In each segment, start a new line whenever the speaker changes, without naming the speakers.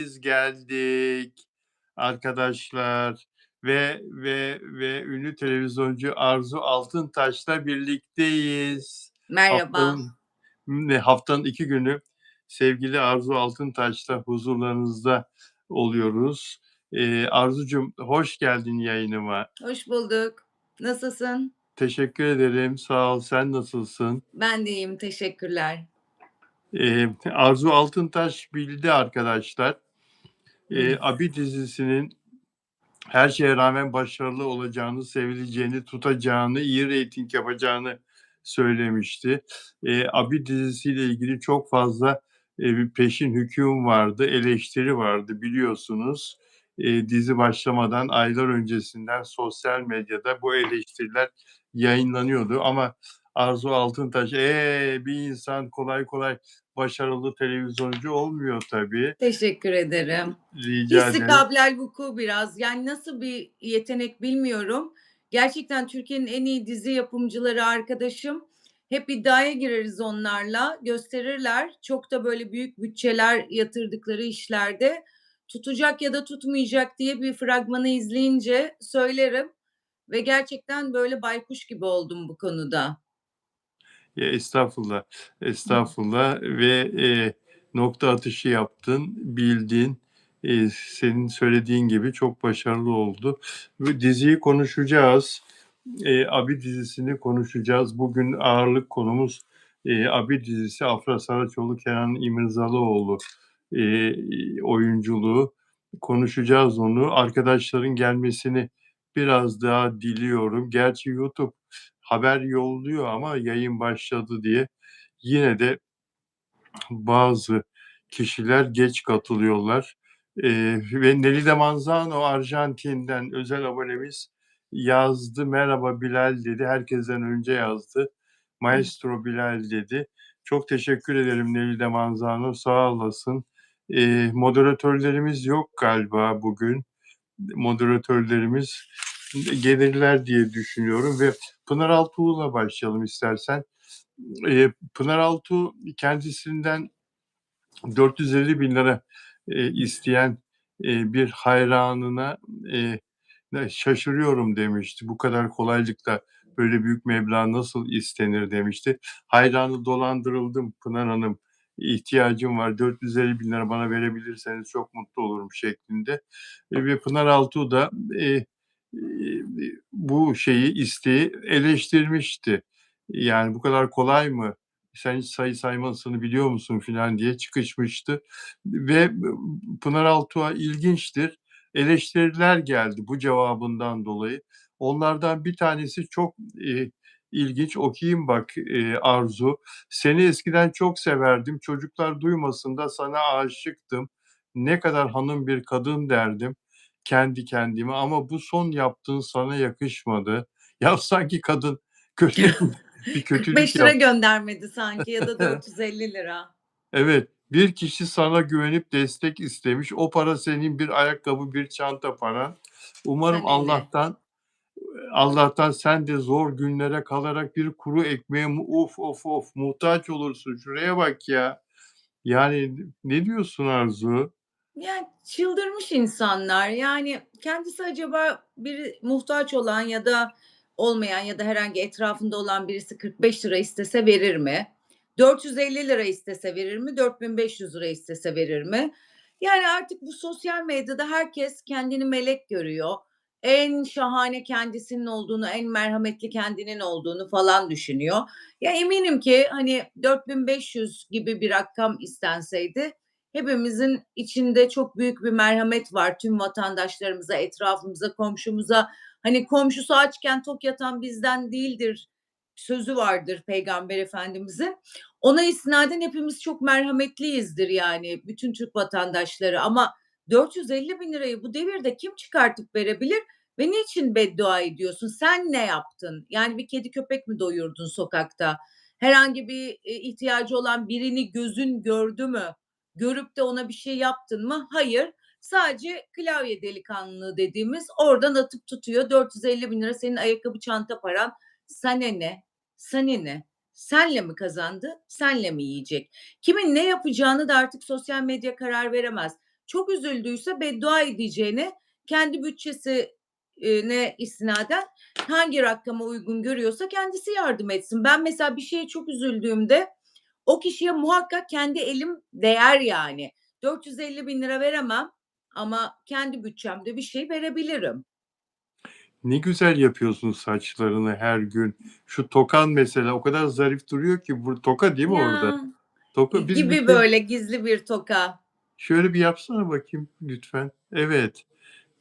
Biz geldik arkadaşlar ve ünlü televizyoncu Arzu Altıntaş'la birlikteyiz.
Merhaba,
Haftanın 2 günü sevgili Arzu Altıntaş'la huzurlarınızda oluyoruz. Arzucuğum hoş geldin yayınıma.
hoş bulduk. Nasılsın?
Teşekkür ederim, sağ ol. Sen nasılsın?
Ben de iyiyim, teşekkürler.
Arzu Altıntaş bildi arkadaşlar.
Hımm.
Abi dizisinin her şeye rağmen başarılı olacağını, sevileceğini, tutacağını, iyi reyting yapacağını söylemişti. Abi dizisiyle ilgili çok fazla, bir peşin hüküm vardı, eleştiri vardı biliyorsunuz. Dizi başlamadan aylar öncesinden sosyal medyada bu eleştiriler yayınlanıyordu ama Arzu Altıntaş, bir insan kolay kolay başarılı televizyoncu olmuyor tabii.
Teşekkür ederim.
Rica
Hissi
ederim.
kâblel vukû biraz. Yani nasıl bir yetenek bilmiyorum. Gerçekten Türkiye'nin en iyi dizi yapımcıları arkadaşım. Hep iddiaya gireriz onlarla, gösterirler. Çok da böyle büyük bütçeler yatırdıkları işlerde tutacak ya da tutmayacak diye bir fragmanı izleyince söylerim ve gerçekten böyle baykuş gibi oldum bu konuda.
Ya, estağfurullah, estağfurullah ve, nokta atışı yaptın, bildin. Senin söylediğin gibi çok başarılı oldu. Ve diziyi konuşacağız. Abi dizisini konuşacağız. Bugün ağırlık konumuz, Abi dizisi Afra Saraçoğlu, Kenan İmirzalıoğlu, oyunculuğu. Konuşacağız onu. Arkadaşların gelmesini biraz daha diliyorum. Gerçi YouTube haber yolluyor ama yayın başladı diye yine de bazı kişiler geç katılıyorlar. Ve Nelide Manzano Arjantin'den özel abonemiz yazdı. "Merhaba Bilal" dedi. Herkesten önce yazdı. "Maestro Bilal" dedi. Çok teşekkür ederim Nelide Manzano, sağ olasın. Moderatörlerimiz yok galiba bugün. Moderatörlerimiz gelirler diye düşünüyorum ve Pınar Altuğ'la başlayalım istersen. Pınar Altuğ kendisinden 450.000 lira isteyen, bir hayranına, "Şaşırıyorum." demişti. "Bu kadar kolaylıkla böyle büyük meblağ nasıl istenir?" demişti. "Hayranı dolandırıldım Pınar Hanım, ihtiyacım var, 450.000 lira bana verebilirseniz çok mutlu olurum." şeklinde. Ve Pınar Altuğ da, eee, bu isteği eleştirmişti. Yani, "Bu kadar kolay mı? Sen hiç sayı saymasını biliyor musun?" filan diye çıkışmıştı ve Pınar Altuğ'a ilginçtir, eleştiriler geldi bu cevabından dolayı. Onlardan bir tanesi çok, ilginç. Okuyayım bak, Arzu. "Seni eskiden çok severdim. Çocuklar duymasın da sana aşıktım. Ne kadar hanım bir kadın derdim kendi kendime ama bu son yaptığın sana yakışmadı." Ya, sanki kadın kötü bir kötülük
45 lira
yap.
göndermedi sanki ya da 450 lira.
Evet, bir kişi sana güvenip destek istemiş. O para senin bir ayakkabı, bir çanta paran. Umarım
Sana ne?
Allah'tan sen de zor günlere kalarak bir kuru ekmeğe of, of, of muhtaç olursun. Şuraya bak ya. Yani ne diyorsun Arzu?
Yani çıldırmış insanlar. Yani kendisi acaba biri muhtaç olan ya da olmayan ya da herhangi etrafında olan birisi 45 lira istese verir mi? 450 lira istese verir mi? 4.500 lira istese verir mi? Yani artık bu sosyal medyada herkes kendini melek görüyor. En şahane kendisinin olduğunu, en merhametli kendinin olduğunu falan düşünüyor. Ya eminim ki hani 4.500 gibi bir rakam istenseydi hepimizin içinde çok büyük bir merhamet var tüm vatandaşlarımıza, etrafımıza, komşumuza. Hani komşusu açken tok yatan bizden değildir sözü vardır Peygamber Efendimizin. Ona istinaden hepimiz çok merhametliyizdir yani bütün Türk vatandaşları ama 450 bin lirayı bu devirde kim çıkartıp verebilir ve niçin beddua ediyorsun? Sen ne yaptın? Yani bir kedi köpek mi doyurdun sokakta? Herhangi bir ihtiyacı olan birini gözün gördü mü? Görüp de ona bir şey yaptın mı? Hayır. Sadece klavye delikanlılığı dediğimiz oradan atıp tutuyor. 450 bin lira senin ayakkabı çanta paran. Sana ne? Sana ne? Senle mi kazandı? Senle mi yiyecek? Kimin ne yapacağını da artık sosyal medya karar veremez. çok üzüldüyse beddua edeceğine kendi bütçesi ne istinaden hangi rakama uygun görüyorsa kendisi yardım etsin. Ben mesela bir şeye çok üzüldüğümde o kişiye muhakkak kendi elim değer yani. 450.000 lira veremem ama kendi bütçemde bir şey verebilirim.
Ne güzel yapıyorsun saçlarını her gün. Şu tokan mesela o kadar zarif duruyor ki. Bu toka değil mi orada?
Ya
Toka biz bir
gibi
şey
böyle gizli bir toka.
şöyle bir yapsana bakayım lütfen. Evet.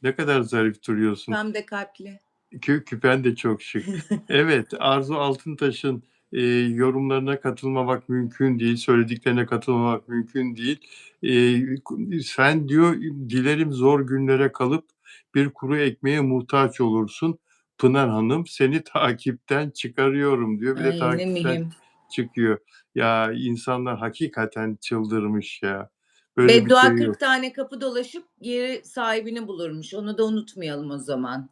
Ne kadar zarif duruyorsun.
Pembe kalpli.
Küpen de çok şık. Evet, Arzu Altıntaş'ın yorumlarına katılmamak mümkün değil, söylediklerine katılmamak mümkün değil. Sen diyor, dilerim zor günlere kalıp bir kuru ekmeğe muhtaç olursun. Pınar Hanım, seni takipten çıkarıyorum diyor. Bir de
Ay ne
takipten
mühim.
çıkıyor. Ya insanlar hakikaten çıldırmış ya. Böyle bir
Beddua
şey
40
yok.
tane kapı dolaşıp geri sahibini bulurmuş. Onu da unutmayalım o zaman.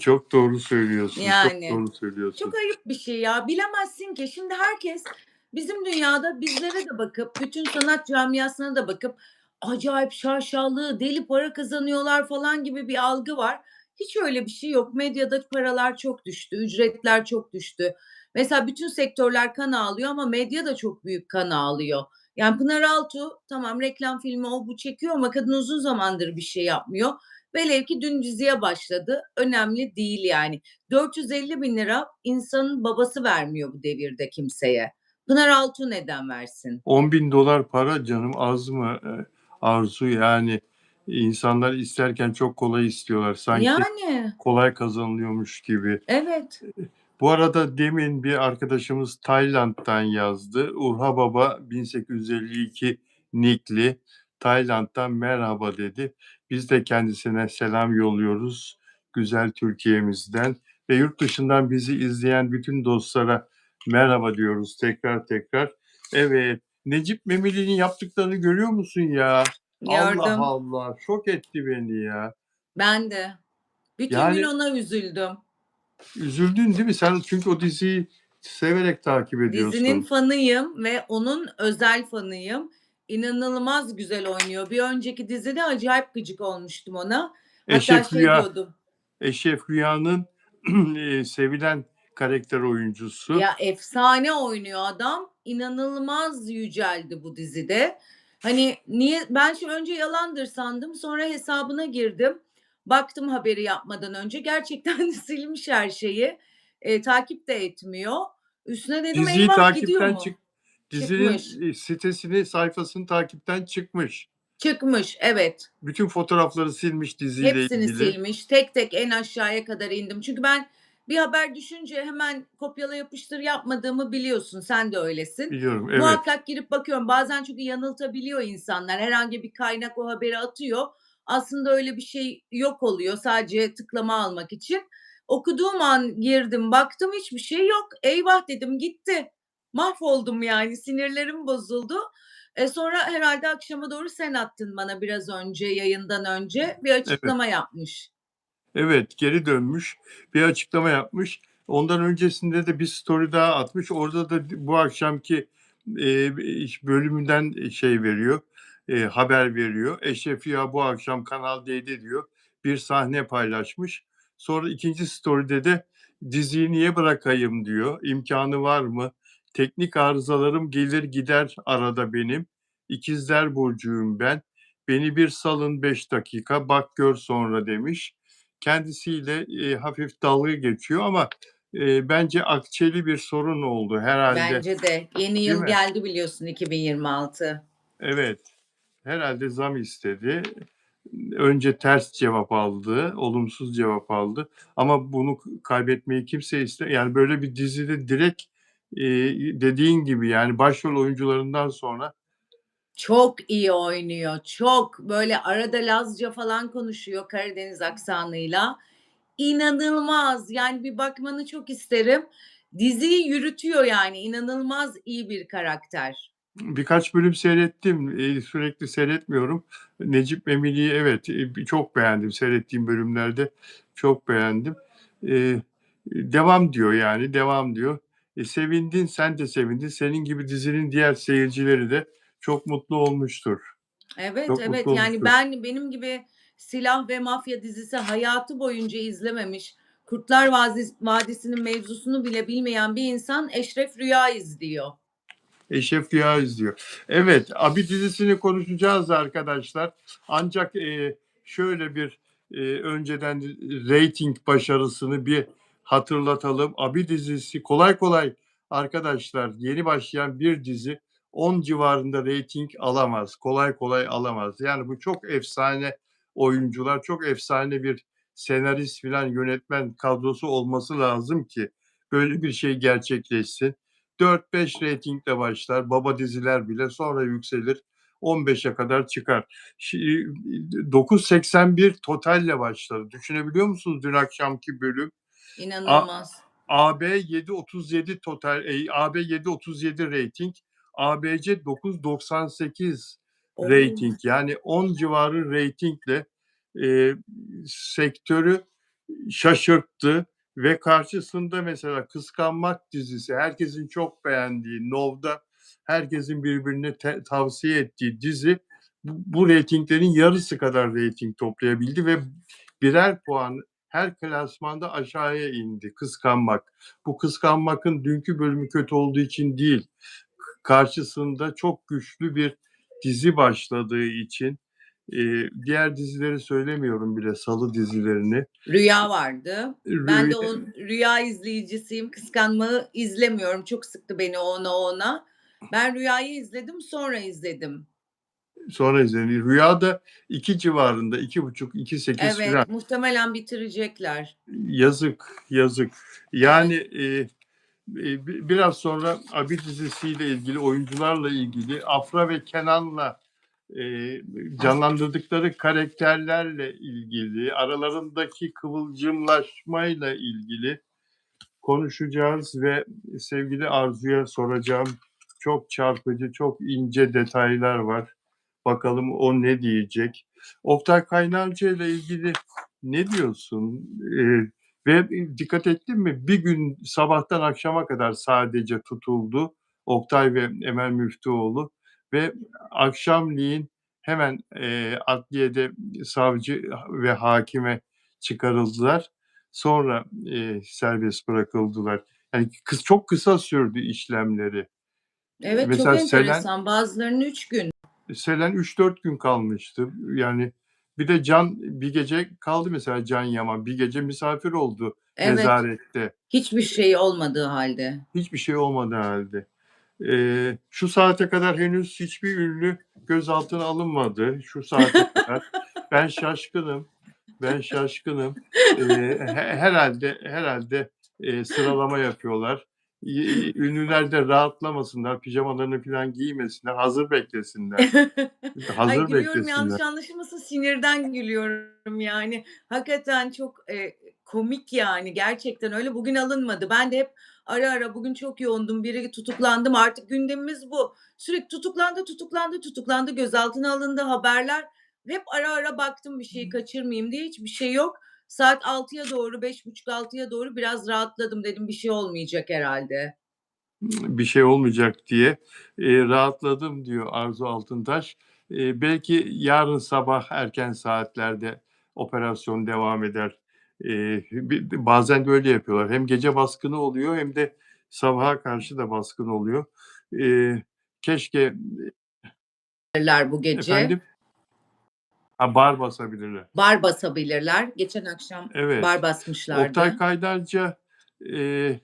Çok doğru söylüyorsun. Çok
Yani
doğru söylüyorsun.
çok ayıp bir şey ya. Bilemezsin ki. Şimdi herkes bizim dünyada bizlere de bakıp, bütün sanat camiasına da bakıp acayip şaşalı, deli para kazanıyorlar falan gibi bir algı var. Hiç öyle bir şey yok. Medyada paralar çok düştü, ücretler çok düştü. Mesela bütün sektörler kan ağlıyor ama medya da çok büyük kan ağlıyor. Yani Pınar Altuğ tamam reklam filmi o bu çekiyor ama kadın uzun zamandır bir şey yapmıyor. Velev ki dün diziye başladı. Önemli değil yani. 450.000 lira insanın babası vermiyor bu devirde kimseye. Pınar Altuğ neden versin?
10.000 dolar para canım az mı Arzu? Yani insanlar isterken çok kolay istiyorlar. Sanki
Yani
kolay kazanılıyormuş gibi.
evet.
Bu arada demin bir arkadaşımız Tayland'dan yazdı. Urha Baba 1852 nikli Tayland'dan merhaba dedi. Biz de kendisine selam yolluyoruz güzel Türkiye'mizden ve yurt dışından bizi izleyen bütün dostlara merhaba diyoruz tekrar tekrar. Evet, Necip Memili'nin yaptıklarını görüyor musun ya? Allah
Gördüm.
Allah, şok etti beni ya.
Ben de. Bütün gün
Yani
ona üzüldüm.
üzüldün değil mi? Sen çünkü o diziyi severek takip
Dizinin
ediyorsun.
fanıyım ve onun özel fanıyım. İnanılmaz güzel oynuyor. Bir önceki dizide acayip gıcık olmuştum ona. Hatta
Eşref
şey
Rüya,
diyordum.
Eşref Rüya'nın sevilen karakter oyuncusu.
Ya efsane oynuyor adam. İnanılmaz yüceldi bu dizide. Hani niye ben şimdi önce yalandır sandım. Sonra hesabına girdim. Baktım haberi yapmadan önce. Gerçekten de silmiş her şeyi. Takip de etmiyor. Üstüne dedim
Diziyi
eyvah gidiyor
takipten
mu?
dizinin
Çıkmış.
sitesini, sayfasını takipten çıkmış.
Çıkmış evet.
Bütün fotoğrafları silmiş diziyle
Hepsini
ilgili.
silmiş. Tek tek en aşağıya kadar indim. Çünkü ben bir haber düşünce hemen kopyala yapıştır yapmadığımı biliyorsun. Sen de öylesin.
Biliyorum, evet.
Muhakkak girip bakıyorum. Bazen çünkü yanıltabiliyor insanlar. Herhangi bir kaynak o haberi atıyor. Aslında öyle bir şey yok oluyor. Sadece tıklama almak için. Okuduğum an girdim, baktım hiçbir şey yok. Eyvah dedim gitti. Mahvoldum yani. Sinirlerim bozuldu. Sonra herhalde akşama doğru sen attın bana biraz önce, yayından önce bir
Evet.
açıklama yapmış.
Evet, geri dönmüş, bir açıklama yapmış. Ondan öncesinde de bir story daha atmış. Orada da bu akşamki bölümünden şey veriyor, haber veriyor. Eşref Rüya bu akşam Kanal D'de diyor. Bir sahne paylaşmış. Sonra ikinci story'de de diziyi niye bırakayım diyor. İmkanı var mı? Teknik arızalarım gelir gider arada benim. İkizler burcuyum ben. Beni bir salın 5 dakika bak gör sonra demiş. Kendisiyle hafif dalga geçiyor ama bence akçeli bir sorun oldu herhalde,
Bence de. Yeni
değil
yıl
mi?
geldi biliyorsun 2026.
Evet, herhalde zam istedi. Önce ters cevap aldı, olumsuz cevap aldı ama bunu kaybetmeyi kimse yani böyle bir dizide direkt dediğin gibi yani başrol oyuncularından sonra
Çok iyi oynuyor, çok. Böyle arada Lazca falan konuşuyor Karadeniz aksanıyla. İnanılmaz. Yani bir bakmanı çok isterim. Diziyi yürütüyor yani. İnanılmaz iyi bir karakter.
birkaç bölüm seyrettim. Sürekli seyretmiyorum. Necip Memili'yi evet, çok beğendim. Seyrettiğim bölümlerde çok beğendim. Eee, devam diyor yani, devam diyor. Sevindin, sen de sevindin. Senin gibi dizinin diğer seyircileri de çok mutlu olmuştur.
Evet,
Çok mutlu
evet. Yani
olmuştur.
benim gibi silah ve mafya dizisi hayatı boyunca izlememiş, Kurtlar Vadisi'nin mevzusunu bile bilmeyen bir insan Eşref Rüya izliyor.
Eşref Rüya izliyor. Evet, Abi dizisini konuşacağız arkadaşlar. Ancak şöyle bir önceden reyting başarısını bir hatırlatalım. Abi dizisi kolay kolay arkadaşlar yeni başlayan bir dizi 10 civarında reyting alamaz. Kolay kolay alamaz. Yani bu çok efsane oyuncular, çok efsane bir senarist filan yönetmen kadrosu olması lazım ki böyle bir şey gerçekleşsin. 4-5 reytingle başlar. Baba diziler bile sonra yükselir. 15'e kadar çıkar. 981 totalle başladı. Düşünebiliyor musunuz dün akşamki bölüm? A
İnanılmaz.
AB 737 total, AB 737 reyting, ABC 998
Oo.
reyting. Yani 10 civarı reytingle e, sektörü şaşırttı ve karşısında mesela Kıskanmak dizisi herkesin çok beğendiği Nov'da herkesin birbirine tavsiye ettiği dizi bu reytinglerin yarısı kadar reyting toplayabildi ve birer puan her klasmanda aşağıya indi Kıskanmak. Bu Kıskanmak'ın dünkü bölümü kötü olduğu için değil, karşısında çok güçlü bir dizi başladığı için diğer dizileri söylemiyorum bile Salı dizilerini.
Rüya vardı. Ben de
Rüya,
o Rüya izleyicisiyim. Kıskanmağı izlemiyorum. Çok sıktı beni ona. Ben Rüya'yı izledim, sonra izledim.
sonra izlenir. Rüya da 2 civarında, 2,5-2,8 filan.
Evet, muhtemelen bitirecekler.
Yazık, yazık.
Evet.
Yani biraz sonra Abi dizisiyle ilgili, oyuncularla ilgili, Afra ve Kenan'la canlandırdıkları karakterlerle ilgili, aralarındaki kıvılcımlaşmayla ilgili konuşacağız ve sevgili Arzu'ya soracağım. Çok çarpıcı, çok ince detaylar var. Bakalım o ne diyecek. Oktay Kaynarca ile ilgili ne diyorsun? Ve dikkat ettin mi? Bir gün sabahtan akşama kadar sadece tutuldu Oktay ve Emel Müftüoğlu ve akşamleyin hemen adliyede savcı ve hakime çıkarıldılar. Sonra serbest bırakıldılar. Yani çok kısa sürdü işlemleri.
Evet, çok
Mesela Selen
enteresan. Bazılarının 3 gün.
Selen 3-4 gün kalmıştı. Yani bir de Can bir gece kaldı mesela Can Yaman. Bir gece misafir oldu
Evet,
nezarette.
hiçbir şey olmadığı halde.
Hiçbir şey olmadığı halde. Şu saate kadar henüz hiçbir ünlü gözaltına alınmadı. Şu saate kadar. Ben şaşkınım. Ben şaşkınım. Herhalde sıralama yapıyorlar. Ünlüler de rahatlamasınlar, pijamalarını falan giymesinler, hazır beklesinler.
Ay,
Hazır
gülüyorum,
beklesinler.
yanlış anlaşılmasın, sinirden gülüyorum yani. Hakikaten çok, komik yani, gerçekten öyle. Bugün alınmadı. Ben de hep ara bugün çok yoğundum, biri tutuklandım, artık gündemimiz bu. Sürekli tutuklandı, gözaltına alındı, haberler. Hep ara baktım bir şeyi kaçırmayayım diye, hiçbir şey yok. Saat 6'ya doğru, 5.30-6'ya doğru biraz rahatladım. Dedim bir şey olmayacak herhâlde.
Bir şey olmayacak diye rahatladım diyor Arzu Altıntaş. Belki yarın sabah erken saatlerde operasyon devam eder. Bazen de öyle yapıyorlar. Hem gece baskını oluyor hem de sabaha karşı da baskın oluyor. Keşke
Bu gece.
efendim bar basabilirler.
Bar basabilirler. Geçen akşam bar
Evet. Oktay
basmışlardı.
Kaynarca eee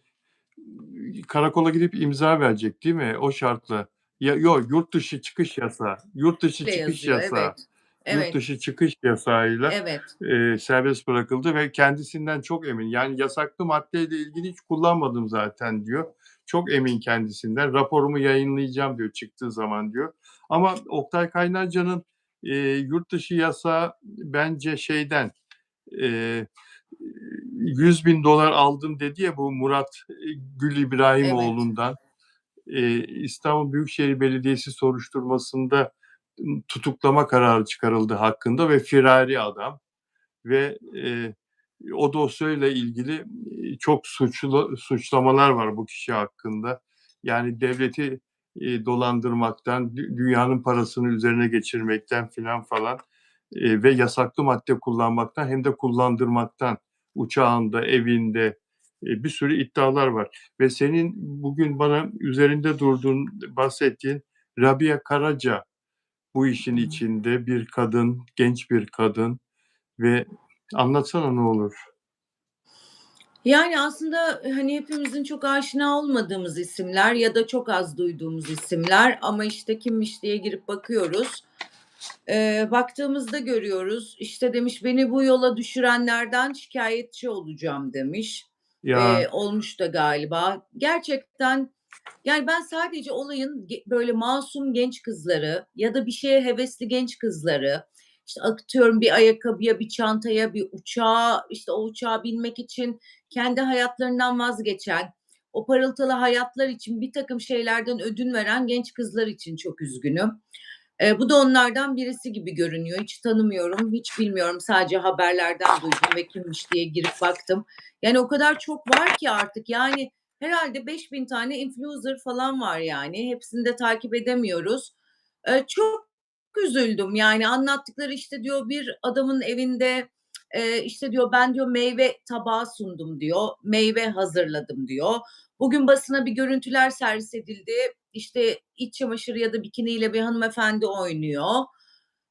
karakola gidip imza verecek değil mi? O şartla. Ya, yok yurt dışı çıkış yasağı. Yurt dışı
Öyle
çıkış
yazıyor.
yasağı.
Evet.
Yurt
Evet.
dışı çıkış yasağıyla
Evet.
serbest bırakıldı ve kendisinden çok emin. Yani yasaklı maddeyle ilgili hiç kullanmadım zaten diyor. Çok emin kendisinden. Raporumu yayınlayacağım diyor çıktığı zaman diyor. Ama Oktay Kaynarca'nın yurt dışı yasağı bence şeyden eee $100.000 aldım dedi ya bu Murat Gül
Evet.
İbrahimoğlu'ndan. İstanbul Büyükşehir Belediyesi soruşturmasında tutuklama kararı çıkarıldı hakkında ve firari adam ve o dosyayla ilgili çok suçlamalar var bu kişi hakkında. Yani devleti dolandırmaktan, dünyanın parasını üzerine geçirmekten filan falan ve yasaklı madde kullanmaktan hem de kullandırmaktan uçağında, evinde bir sürü iddialar var. Ve senin bugün bana üzerinde durduğun, bahsettiğin Rabia Karaca bu işin içinde bir kadın, genç bir kadın ve anlatsana ne olur.
Yani, aslında, hani, hepimizin çok aşina olmadığımız isimler ya da çok az duyduğumuz isimler ama, işte, kimmiş diye girip bakıyoruz. Baktığımızda görüyoruz, işte, demiş, "Beni bu yola düşürenlerden şikâyetçi olacağım." demiş.
Ya,
Olmuş da galiba. Gerçekten, yani, ben sadece olayın böyle masum genç kızları ya da bir şeye hevesli genç kızları, işte, atıyorum bir ayakkabıya, bir çantaya, bir uçağa, işte, o uçağa binmek için kendi hayatlarından vazgeçen, o parıltılı hayatlar için birtakım şeylerden ödün veren genç kızlar için çok üzgünüm. Bu da onlardan birisi gibi görünüyor. Hiç tanımıyorum, hiç bilmiyorum. Sadece haberlerden duydum ve kimmiş diye girip baktım. Yani o kadar çok var ki artık, yani herhâlde 5.000 tane influencer falan var yani. Hepsini de takip edemiyoruz. Çok üzüldüm. Yani anlattıkları, işte, diyor, bir adamın evinde, işte, diyor, "Ben," diyor, "meyve tabağı sundum." diyor, "Meyve hazırladım." diyor. Bugün basına bir görüntüler servis edildi. İşte, iç çamaşırı ya da bikiniyle bir hanımefendi oynuyor.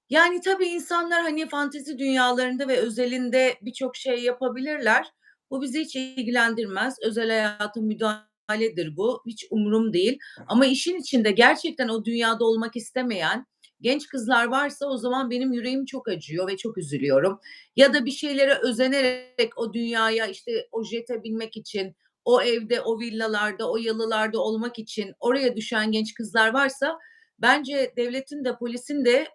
Yani, tabii insanlar, hani, fantezi dünyalarında ve özelinde birçok şey yapabilirler. Bu bizi hiç ilgilendirmez. Özel hayata müdahaledir bu. Hiç umurum değil. Ama işin içinde gerçekten o dünyada olmak istemeyen genç kızlar varsa o zaman benim yüreğim çok acıyor ve çok üzülüyorum. Ya da bir şeylere özenerek o dünyaya, işte, o jete binmek için, o evde, o villalarda, o yalılarda olmak için oraya düşen genç kızlar varsa bence devletin de polisin de,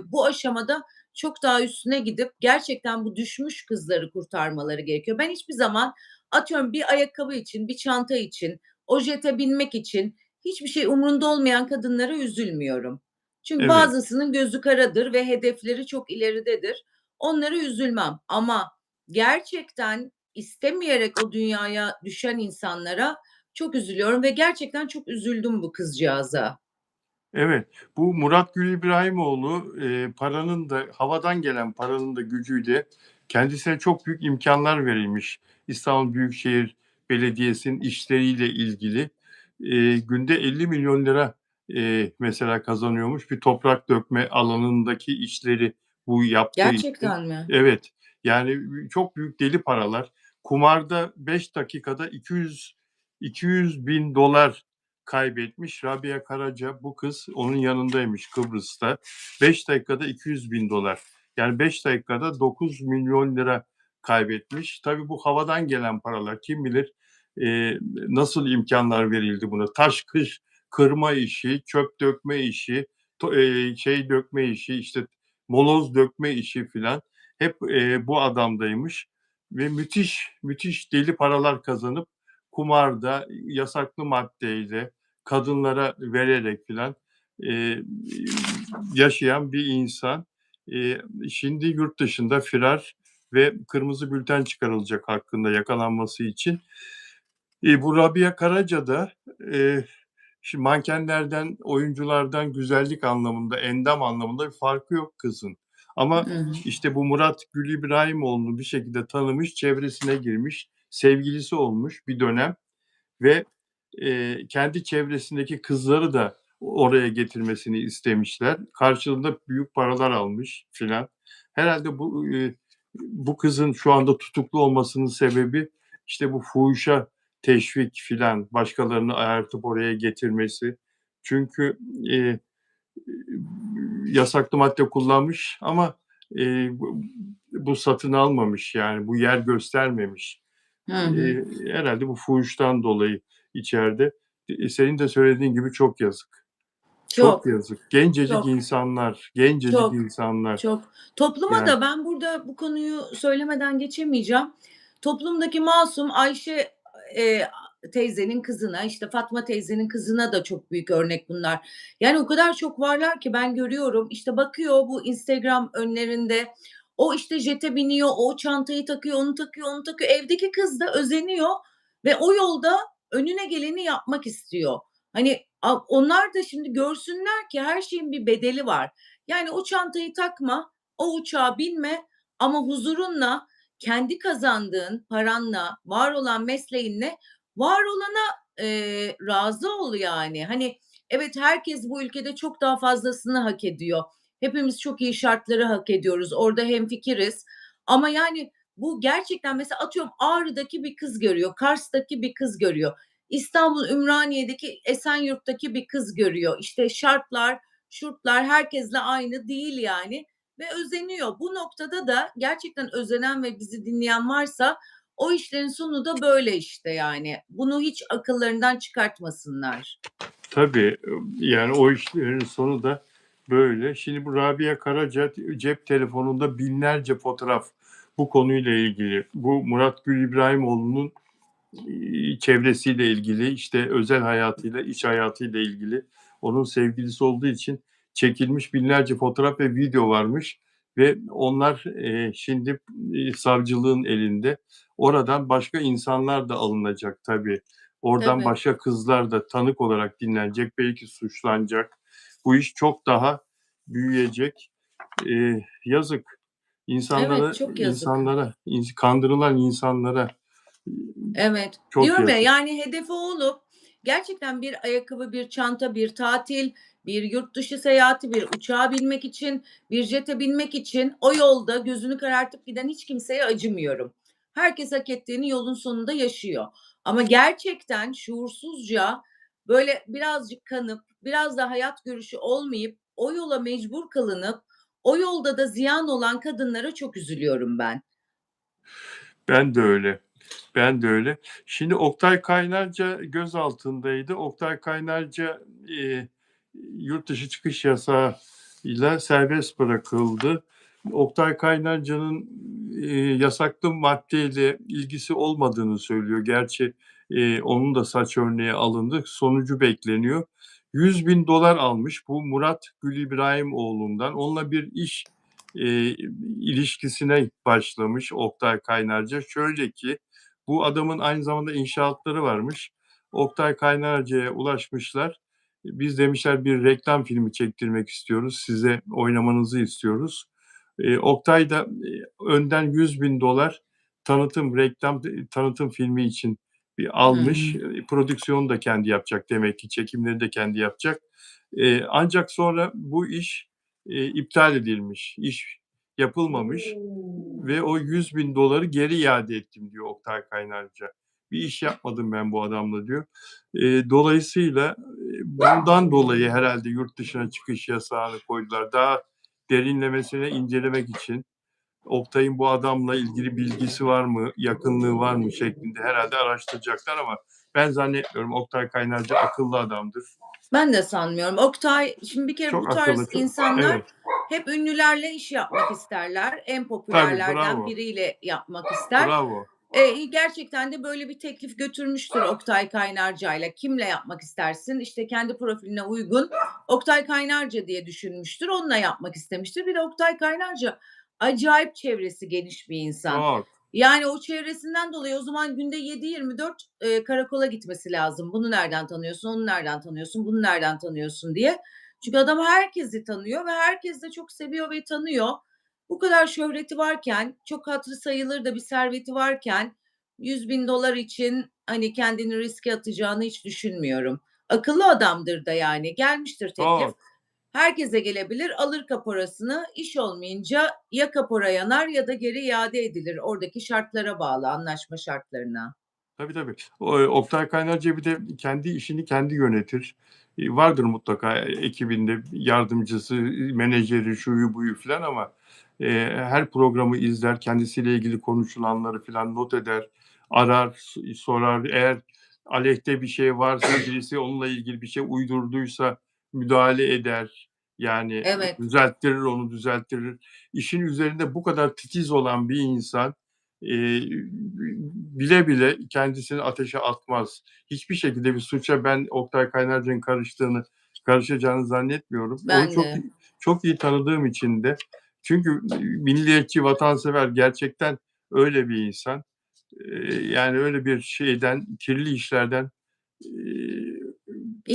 bu aşamada çok daha üstüne gidip gerçekten bu düşmüş kızları kurtarmaları gerekiyor. Ben hiçbir zaman atıyorum bir ayakkabı için, bir çanta için, o jete binmek için hiçbir şey umrunda olmayan kadınlara üzülmüyorum. Çünkü
evet.
bazısının gözü karadır ve hedefleri çok ileridedir. Onlara üzülmem ama gerçekten istemeyerek o dünyaya düşen insanlara çok üzülüyorum ve gerçekten çok üzüldüm bu kızcağıza.
Evet, bu Murat Gül İbrahimoğlu, paranın da havadan gelen paranın da gücüyle kendisine çok büyük imkânlar verilmiş. İstanbul Büyükşehir Belediyesi'nin işleriyle ilgili, günde 50.000.000 lira mesela kazanıyormuş bir toprak dökme alanındaki işleri bu yaptığı için.
Gerçekten mi?
Evet, yani çok büyük deli paralar. Kumarda 5 dakikada 200.000 dolar kaybetmiş. Rabia Karaca bu kız onun yanındaymış Kıbrıs'ta. 5 dakikada 200.000 dolar. Yani 5 dakikada 9 milyon lira kaybetmiş. Tabii bu havadan gelen paralar. Kim bilir nasıl imkanlar verildi buna. Taş kış kırma işi, çöp dökme işi, şey dökme işi, işte moloz dökme işi filan hep bu adamdaymış ve müthiş müthiş deli paralar kazanıp kumarda, yasaklı maddeyle, kadınlara vererek filan, eee, yaşayan bir insan. Şimdi yurt dışında firar ve kırmızı bülten çıkarılacak hakkında yakalanması için. Bu Rabia Karaca da, şimdi mankenlerden, oyunculardan güzellik anlamında, endam anlamında bir farkı yok kızın. Ama
Hı hı.
işte bu Murat Gül İbrahimoğlu'nu bir şekilde tanımış, çevresine girmiş, sevgilisi olmuş bir dönem ve kendi çevresindeki kızları da oraya getirmesini istemişler. Karşılığında büyük paralar almış filan. Herhâlde bu kızın şu anda tutuklu olmasının sebebi, işte, bu fuhuşa teşvik filan, başkalarını ayartıp oraya getirmesi. Çünkü, yasaklı madde kullanmış ama, bu satın almamış, yani bu yer göstermemiş.
Hı hı.
Herhâlde bu fuhuştan dolayı içeride. Senin de söylediğin gibi çok yazık. Çok
Çok,
yazık. Gencecik
çok,
insanlar, gencecik
çok,
insanlar.
çok. Topluma
Yani
da ben burada bu konuyu söylemeden geçemeyeceğim. Toplumdaki masum Ayşe, teyzenin kızına, işte, Fatma teyzenin kızına da çok büyük örnek bunlar. Yani o kadar çok varlar ki ben görüyorum. İşte, bakıyor bu Instagram önlerinde, o, işte, jete biniyor, o çantayı takıyor, onu takıyor, onu takıyor. Evdeki kız da özeniyor ve o yolda önüne geleni yapmak istiyor. Hani, onlar da şimdi görsünler ki her şeyin bir bedeli var. Yani o çantayı takma, o uçağa binme ama huzurunla, kendi kazandığın paranla, var olan mesleğinle, var olana, razı ol yani. Hani, evet, herkes bu ülkede çok daha fazlasını hak ediyor. Hepimiz çok iyi şartları hak ediyoruz. Orada hemfikiriz ama yani bu gerçekten mesela atıyorum Ağrı'daki bir kız görüyor, Kars'taki bir kız görüyor. İstanbul Ümraniye'deki Esenyurt'taki bir kız görüyor. İşte şartlar, şurtlar herkesle aynı değil yani ve özeniyor. Bu noktada da gerçekten özenen ve bizi dinleyen varsa o işlerin sonu da böyle işte yani. Bunu hiç akıllarından çıkartmasınlar.
Tabii, yani o işlerin sonu da böyle. Şimdi bu Rabia Karaca cep telefonunda binlerce fotoğraf bu konuyla ilgili. Bu Murat Gül İbrahimoğlu'nun çevresiyle ilgili, işte özel hayatıyla, iş hayatıyla ilgili, onun sevgilisi olduğu için çekilmiş binlerce fotoğraf ve video varmış ve onlar şimdi savcılığın elinde. Oradan başka insanlar da alınacak tabii. Oradan
Tabii.
başka kızlar da tanık olarak dinlenecek, belki suçlanacak. Bu iş çok daha büyüyecek. Yazık.
Evet,
İnsanlara,
çok yazık.
insanlara, kandırılan insanlara
Evet.
çok
Diyorum ya,
yazık.
yani hedefi olup gerçekten bir ayakkabı, bir çanta, bir tatil, bir yurt dışı seyahati, bir uçağa binmek için, bir jete binmek için o yolda gözünü karartıp giden hiç kimseye acımıyorum. Herkes hak ettiğini yolun sonunda yaşıyor. Ama gerçekten şuursuzca böyle birazcık kanıp, biraz da hayat görüşü olmayıp o yola mecbur kılınıp o yolda da ziyan olan kadınlara çok üzülüyorum ben.
Ben de öyle. Ben de öyle. Şimdi Oktay Kaynarca gözaltındaydı. Oktay Kaynarca yurt dışı çıkış yasağıyla serbest bırakıldı. Oktay Kaynarca'nın yasaklı maddeyle ilgisi olmadığını söylüyor. Gerçi onun da saç örneği alındı. Sonucu bekleniyor. 100.000 dolar almış bu Murat Gül İbrahimoğlu'ndan. Onunla bir iş ilişkisine başlamış Oktay Kaynarca. Şöyle ki bu adamın aynı zamanda inşaatları varmış. Oktay Kaynarca'ya ulaşmışlar. Biz demişler bir reklam filmi çektirmek istiyoruz. Size oynamanızı istiyoruz. Oktay da önden 100.000 dolar tanıtım filmi için bir almış.
Hımm.
Prodüksiyonu da kendi yapacak demek ki. Çekimleri de kendi yapacak. Ancak sonra bu iş iptal edilmiş. İş yapılmamış ve o 100.000 doları geri iade ettim diyor Oktay Kaynarca. Bir iş yapmadım ben bu adamla diyor. Dolayısıyla bundan dolayı herhalde yurt dışına çıkış yasağını koydular. Daha derinlemesine incelemek için Oktay'ın bu adamla ilgili bilgisi var mı, yakınlığı var mı şeklinde herhalde araştıracaklar ama ben zannetmiyorum. Oktay Kaynarca akıllı adamdır.
Ben de sanmıyorum. Oktay, şimdi bir kere bu
Çok akıllı,
tarz
çok
insanlar
evet.
hep ünlülerle iş yapmak isterler. En
Tabii,
popülerlerden
bravo,
biriyle yapmak ister.
bravo.
Gerçekten de böyle bir teklif götürmüştür Oktay Kaynarca'yla. Kimle yapmak istersin? İşte kendi profiline uygun Oktay Kaynarca diye düşünmüştür. Onunla yapmak istemiştir. Bir de Oktay Kaynarca acayip çevresi geniş bir insan.
Çok.
Yani o çevresinden dolayı o zaman günde 7/24 karakola gitmesi lazım. Bunu nereden tanıyorsun, onu nereden tanıyorsun, bunu nereden tanıyorsun diye. Çünkü adam herkesi tanıyor ve herkes de çok seviyor ve tanıyor. Bu kadar şöhreti varken, çok hatırı sayılır da bir serveti varken 100.000 dolar için, hani, kendini riske atacağını hiç düşünmüyorum. Akıllı adamdır da yani. Gelmiştir teklif.
Çok.
Herkese gelebilir, alır kaporasını. İş olmayınca ya kapora yanar ya da geri iade edilir. Oradaki şartlara bağlı, anlaşma şartlarına.
Tabii, tabii. Oktay Kaynarca bir de kendi işini kendi yönetir. Vardır mutlaka ekibinde yardımcısı, menajeri, şuyu buyu filan ama her programı izler, kendisiyle ilgili konuşulanları filan not eder, arar, sorar. Eğer aleyhte bir şey varsa, birisi onunla ilgili bir şey uydurduysa müdahale eder. Yani
Evet,
düzelttirir, onu düzelttirir. İşin üzerinde bu kadar titiz olan bir insan Eee, bile bile kendisini ateşe atmaz. Hiçbir şekilde bir suça ben Oktay Kaynarca'nın karışacağını zannetmiyorum. Onu
ben
çok
de.
çok iyi tanıdığım için de çünkü milliyetçi, vatansever gerçekten öyle bir insan. Yani öyle bir şeyden, kirli işlerden, eee,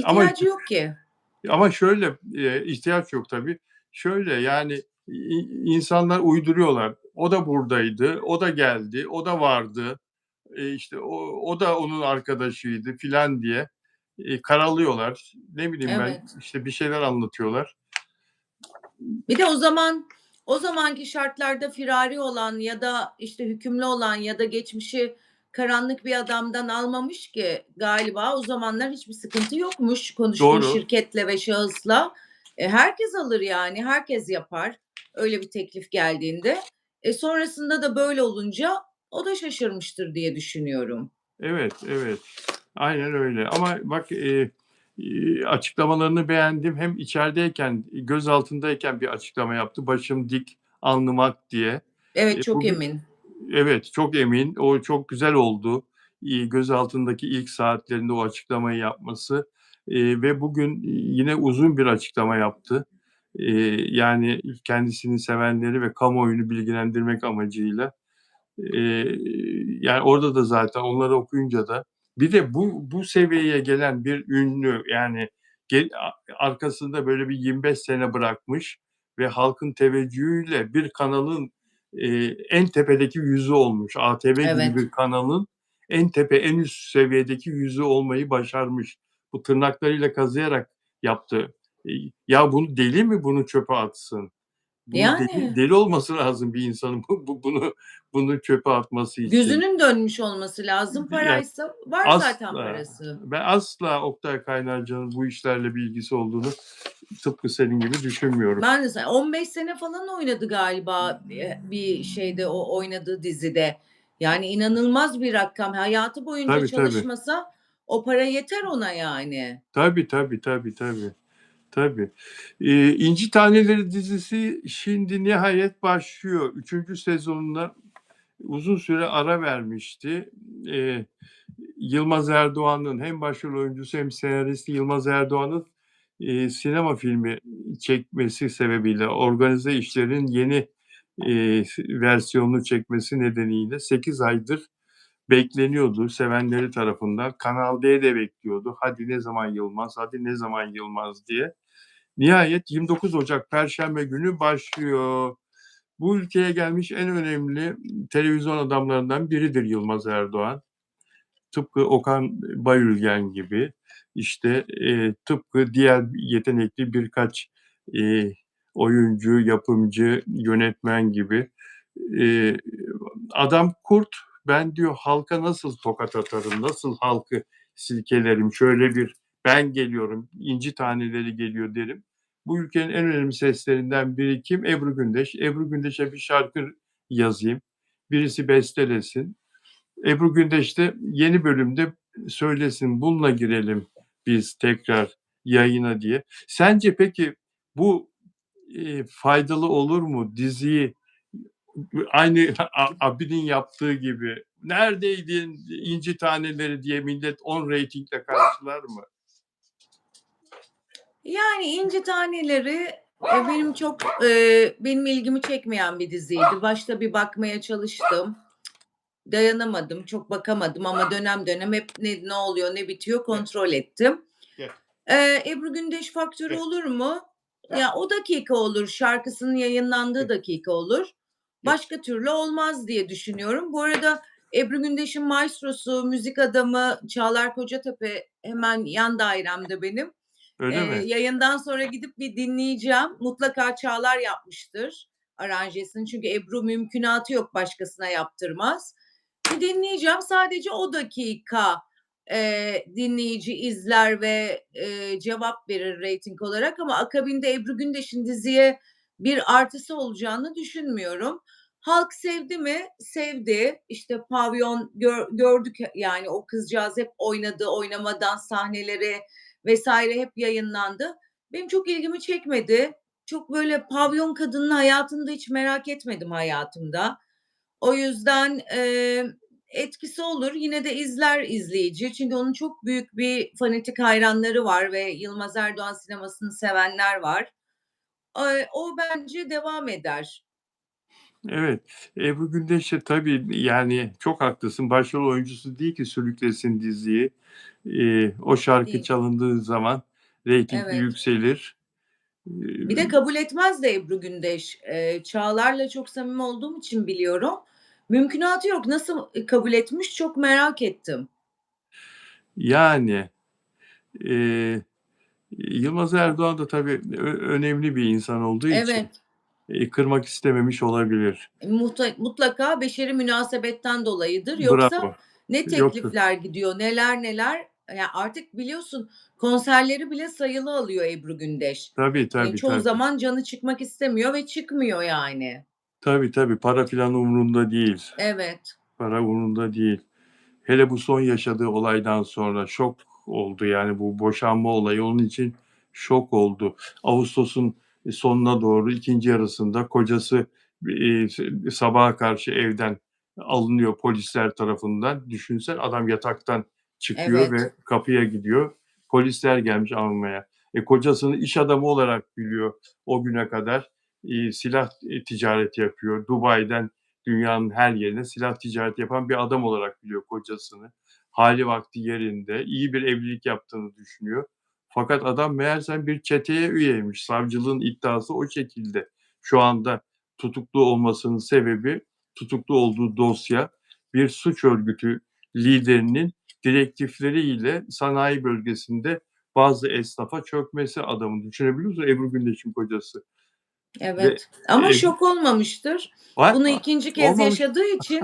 Ama
İhtiyacı yok ki.
ama şöyle, ihtiyaç yok tabii. Şöyle, yani, insanlar uyduruyorlar. O da buradaydı, o da geldi, o da vardı, işte, o da onun arkadaşıydı filan diye, karalıyorlar. Ne bileyim ben,
Evet.
işte, bir şeyler anlatıyorlar.
Bir de o zamanki şartlarda firari olan ya da, işte, hükümlü olan ya da geçmişi karanlık bir adamdan almamış ki galiba. O zamanlar hiçbir sıkıntı yokmuş konuştuğu
Doğru.
şirketle ve şahısla. Herkes alır yani, herkes yapar öyle bir teklif geldiğinde. Sonrasında da böyle olunca o da şaşırmıştır diye düşünüyorum.
Evet, evet. Aynen öyle ama bak, açıklamalarını beğendim. Hem içerideyken, gözaltındayken bir açıklama yaptı. "Başım dik, alnım ak." diye.
Evet, çok
Bugün
emin.
evet, çok emin. O çok güzel oldu. Gözaltındaki ilk saatlerinde o açıklamayı yapması, ve bugün yine uzun bir açıklama yaptı. Yani kendisini sevenleri ve kamuoyunu bilgilendirmek amacıyla. Eee, Yani orada da zaten onları okuyunca da bir de bu seviyeye gelen bir ünlü, yani arkasında böyle bir 25 sene bırakmış ve halkın teveccühüyle bir kanalın, en tepedeki yüzü olmuş. ATV gibi
Evet.
bir kanalın en tepe, en üst seviyedeki yüzü olmayı başarmış. Bu tırnaklarıyla kazıyarak yaptı. Ya bunu deli mi bunu çöpe atsın? Bu
Yani.
deli olması lazım bir insanın bunu çöpe atması için.
Gözünün dönmüş olması lazım.
Yani
Paraysa var zaten
asla,
parası.
ben asla Oktay Kaynarca'nın bu işlerle bir ilgisi olduğunu tıpkı senin gibi düşünmüyorum.
Ben de 15 sene falan oynadı galiba, bir şeyde, o oynadığı dizide. Yani inanılmaz bir rakam. Hayatı boyunca
Tabii, tabii.
çalışmasa o para yeter ona yani.
Tabii, tabii, tabii, tabii. Tabii. İnci Taneleri dizisi şimdi nihayet başlıyor. 3. sezonuna uzun süre ara vermişti. Eee, Yılmaz Erdoğan'ın hem başrol oyuncusu hem senaristi Yılmaz Erdoğan'ın, sinema filmi çekmesi sebebiyle organize işlerin yeni, versiyonunu çekmesi nedeniyle 8 aydır bekleniyordu sevenleri tarafından. Kanal D de bekliyordu. Hadi ne zaman Yılmaz, hadi ne zaman Yılmaz diye. Nihayet 29 Ocak Perşembe günü başlıyor. Bu ülkeye gelmiş en önemli televizyon adamlarından biridir Yılmaz Erdoğan. Tıpkı Okan Bayülgen gibi, işte, tıpkı diğer yetenekli birkaç, eee, oyuncu, yapımcı, yönetmen gibi. Eee, Adam kurt. Ben diyor halka nasıl tokat atarım, nasıl halkı silkelerim, şöyle bir ben geliyorum, inci taneleri geliyor derim. Bu ülkenin en önemli seslerinden biri kim? Ebru Gündeş. Ebru Gündeş'e bir şarkı yazayım, birisi bestelesin. Ebru Gündeş de yeni bölümde söylesin, bununla girelim biz tekrar yayına diye. Sence peki bu, faydalı olur mu? Diziyi aynı Abi'nin yaptığı gibi "Neredeydin İnci Taneleri?" diye millet 10 reytingle karşılar mı?
Yani İnci Taneleri, benim ilgimi çekmeyen bir diziydi. Başta bir bakmaya çalıştım. Dayanamadım, çok bakamadım ama dönem dönem hep ne oluyor, ne bitiyor
Gel,
kontrol ettim.
gel,
Ebru Gündeş faktörü
gel,
olur mu? Ya, o dakika olur, şarkısının yayınlandığı
gel,
dakika olur.
gel.
Başka türlü olmaz diye düşünüyorum. Bu arada Ebru Gündeş'in maestrosu, müzik adamı Çağlar Kocatepe hemen yan dairemde benim.
Öyle mi?
Yayından sonra gidip bir dinleyeceğim. Mutlaka Çağlar yapmıştır aranjesini. Çünkü Ebru mümkünatı yok başkasına yaptırmaz. Bir dinleyeceğim. Sadece o dakika, dinleyici izler ve, cevap verir reyting olarak ama akabinde Ebru Gündeş'in diziye bir artısı olacağını düşünmüyorum. Halk sevdi mi? Sevdi. İşte pavyon gördük yani o kızcağız hep oynadı, oynamadan sahneleri vesaire hep yayınlandı. Benim çok ilgimi çekmedi. Çok böyle pavyon kadının hayatını da hiç merak etmedim hayatımda. O yüzden, etkisi olur. Yine de izler izleyici. Çünkü onun çok büyük bir fanatik hayranları var ve Yılmaz Erdoğan sinemasını sevenler var. O bence devam eder.
Evet. Ebru Gündeş de tabii, yani, çok haklısın. Başrol oyuncusu değil ki sürüklesin diziyi. O şarkı
Değil.
çalındığı zaman reyting
Evet.
yükselir.
Bir de
Eee,
kabul etmez de Ebru Gündeş. Çağlar'la çok samimi olduğum için biliyorum. Mümkünatı yok. Nasıl, kabul etmiş çok merak ettim.
yani, eee, Yılmaz Erdoğan da tabii önemli bir insan olduğu için,
Evet.
kırmak istememiş olabilir.
Mutlaka beşeri münasebetten dolayıdır. Yoksa
Bravo.
ne
Yoksa
teklifler gidiyor, neler neler. Ya, artık biliyorsun konserleri bile sayılı alıyor Ebru Gündeş.
tabii,
Hani,
tabii,
çoğu
tabii.
zaman canı çıkmak istemiyor ve çıkmıyor yani.
Tabii, tabii. Para filan umurunda değil.
Evet,
Para umurunda değil. Hele bu son yaşadığı olaydan sonra şok oldu, yani, bu boşanma olayı onun için şok oldu. Ağustos'un sonuna doğru ikinci yarısında kocası, sabaha karşı evden alınıyor polisler tarafından. Düşünsene adam yataktan çıkıyor
evet,
ve kapıya gidiyor. Polisler gelmiş almaya. Kocasını iş adamı olarak biliyor o güne kadar. Silah, ticareti yapıyor. Dubai'den dünyanın her yerine silah ticareti yapan bir adam olarak biliyor kocasını. Hâli vakti yerinde, iyi bir evlilik yaptığını düşünüyor. Fakat adam meğersem bir çeteye üyeymiş. Savcılığın iddiası o şekilde. Şu anda tutuklu olmasının sebebi, tutuklu olduğu dosya bir suç örgütü liderinin direktifleriyle sanayi bölgesinde bazı esnafa çökmesi adamın. Düşünebiliyor musun? Ebru Gündeş'in kocası ve
evet. Ama
ev
şok olmamıştır.
var
Bunu ikinci kez
olmamış.
yaşadığı için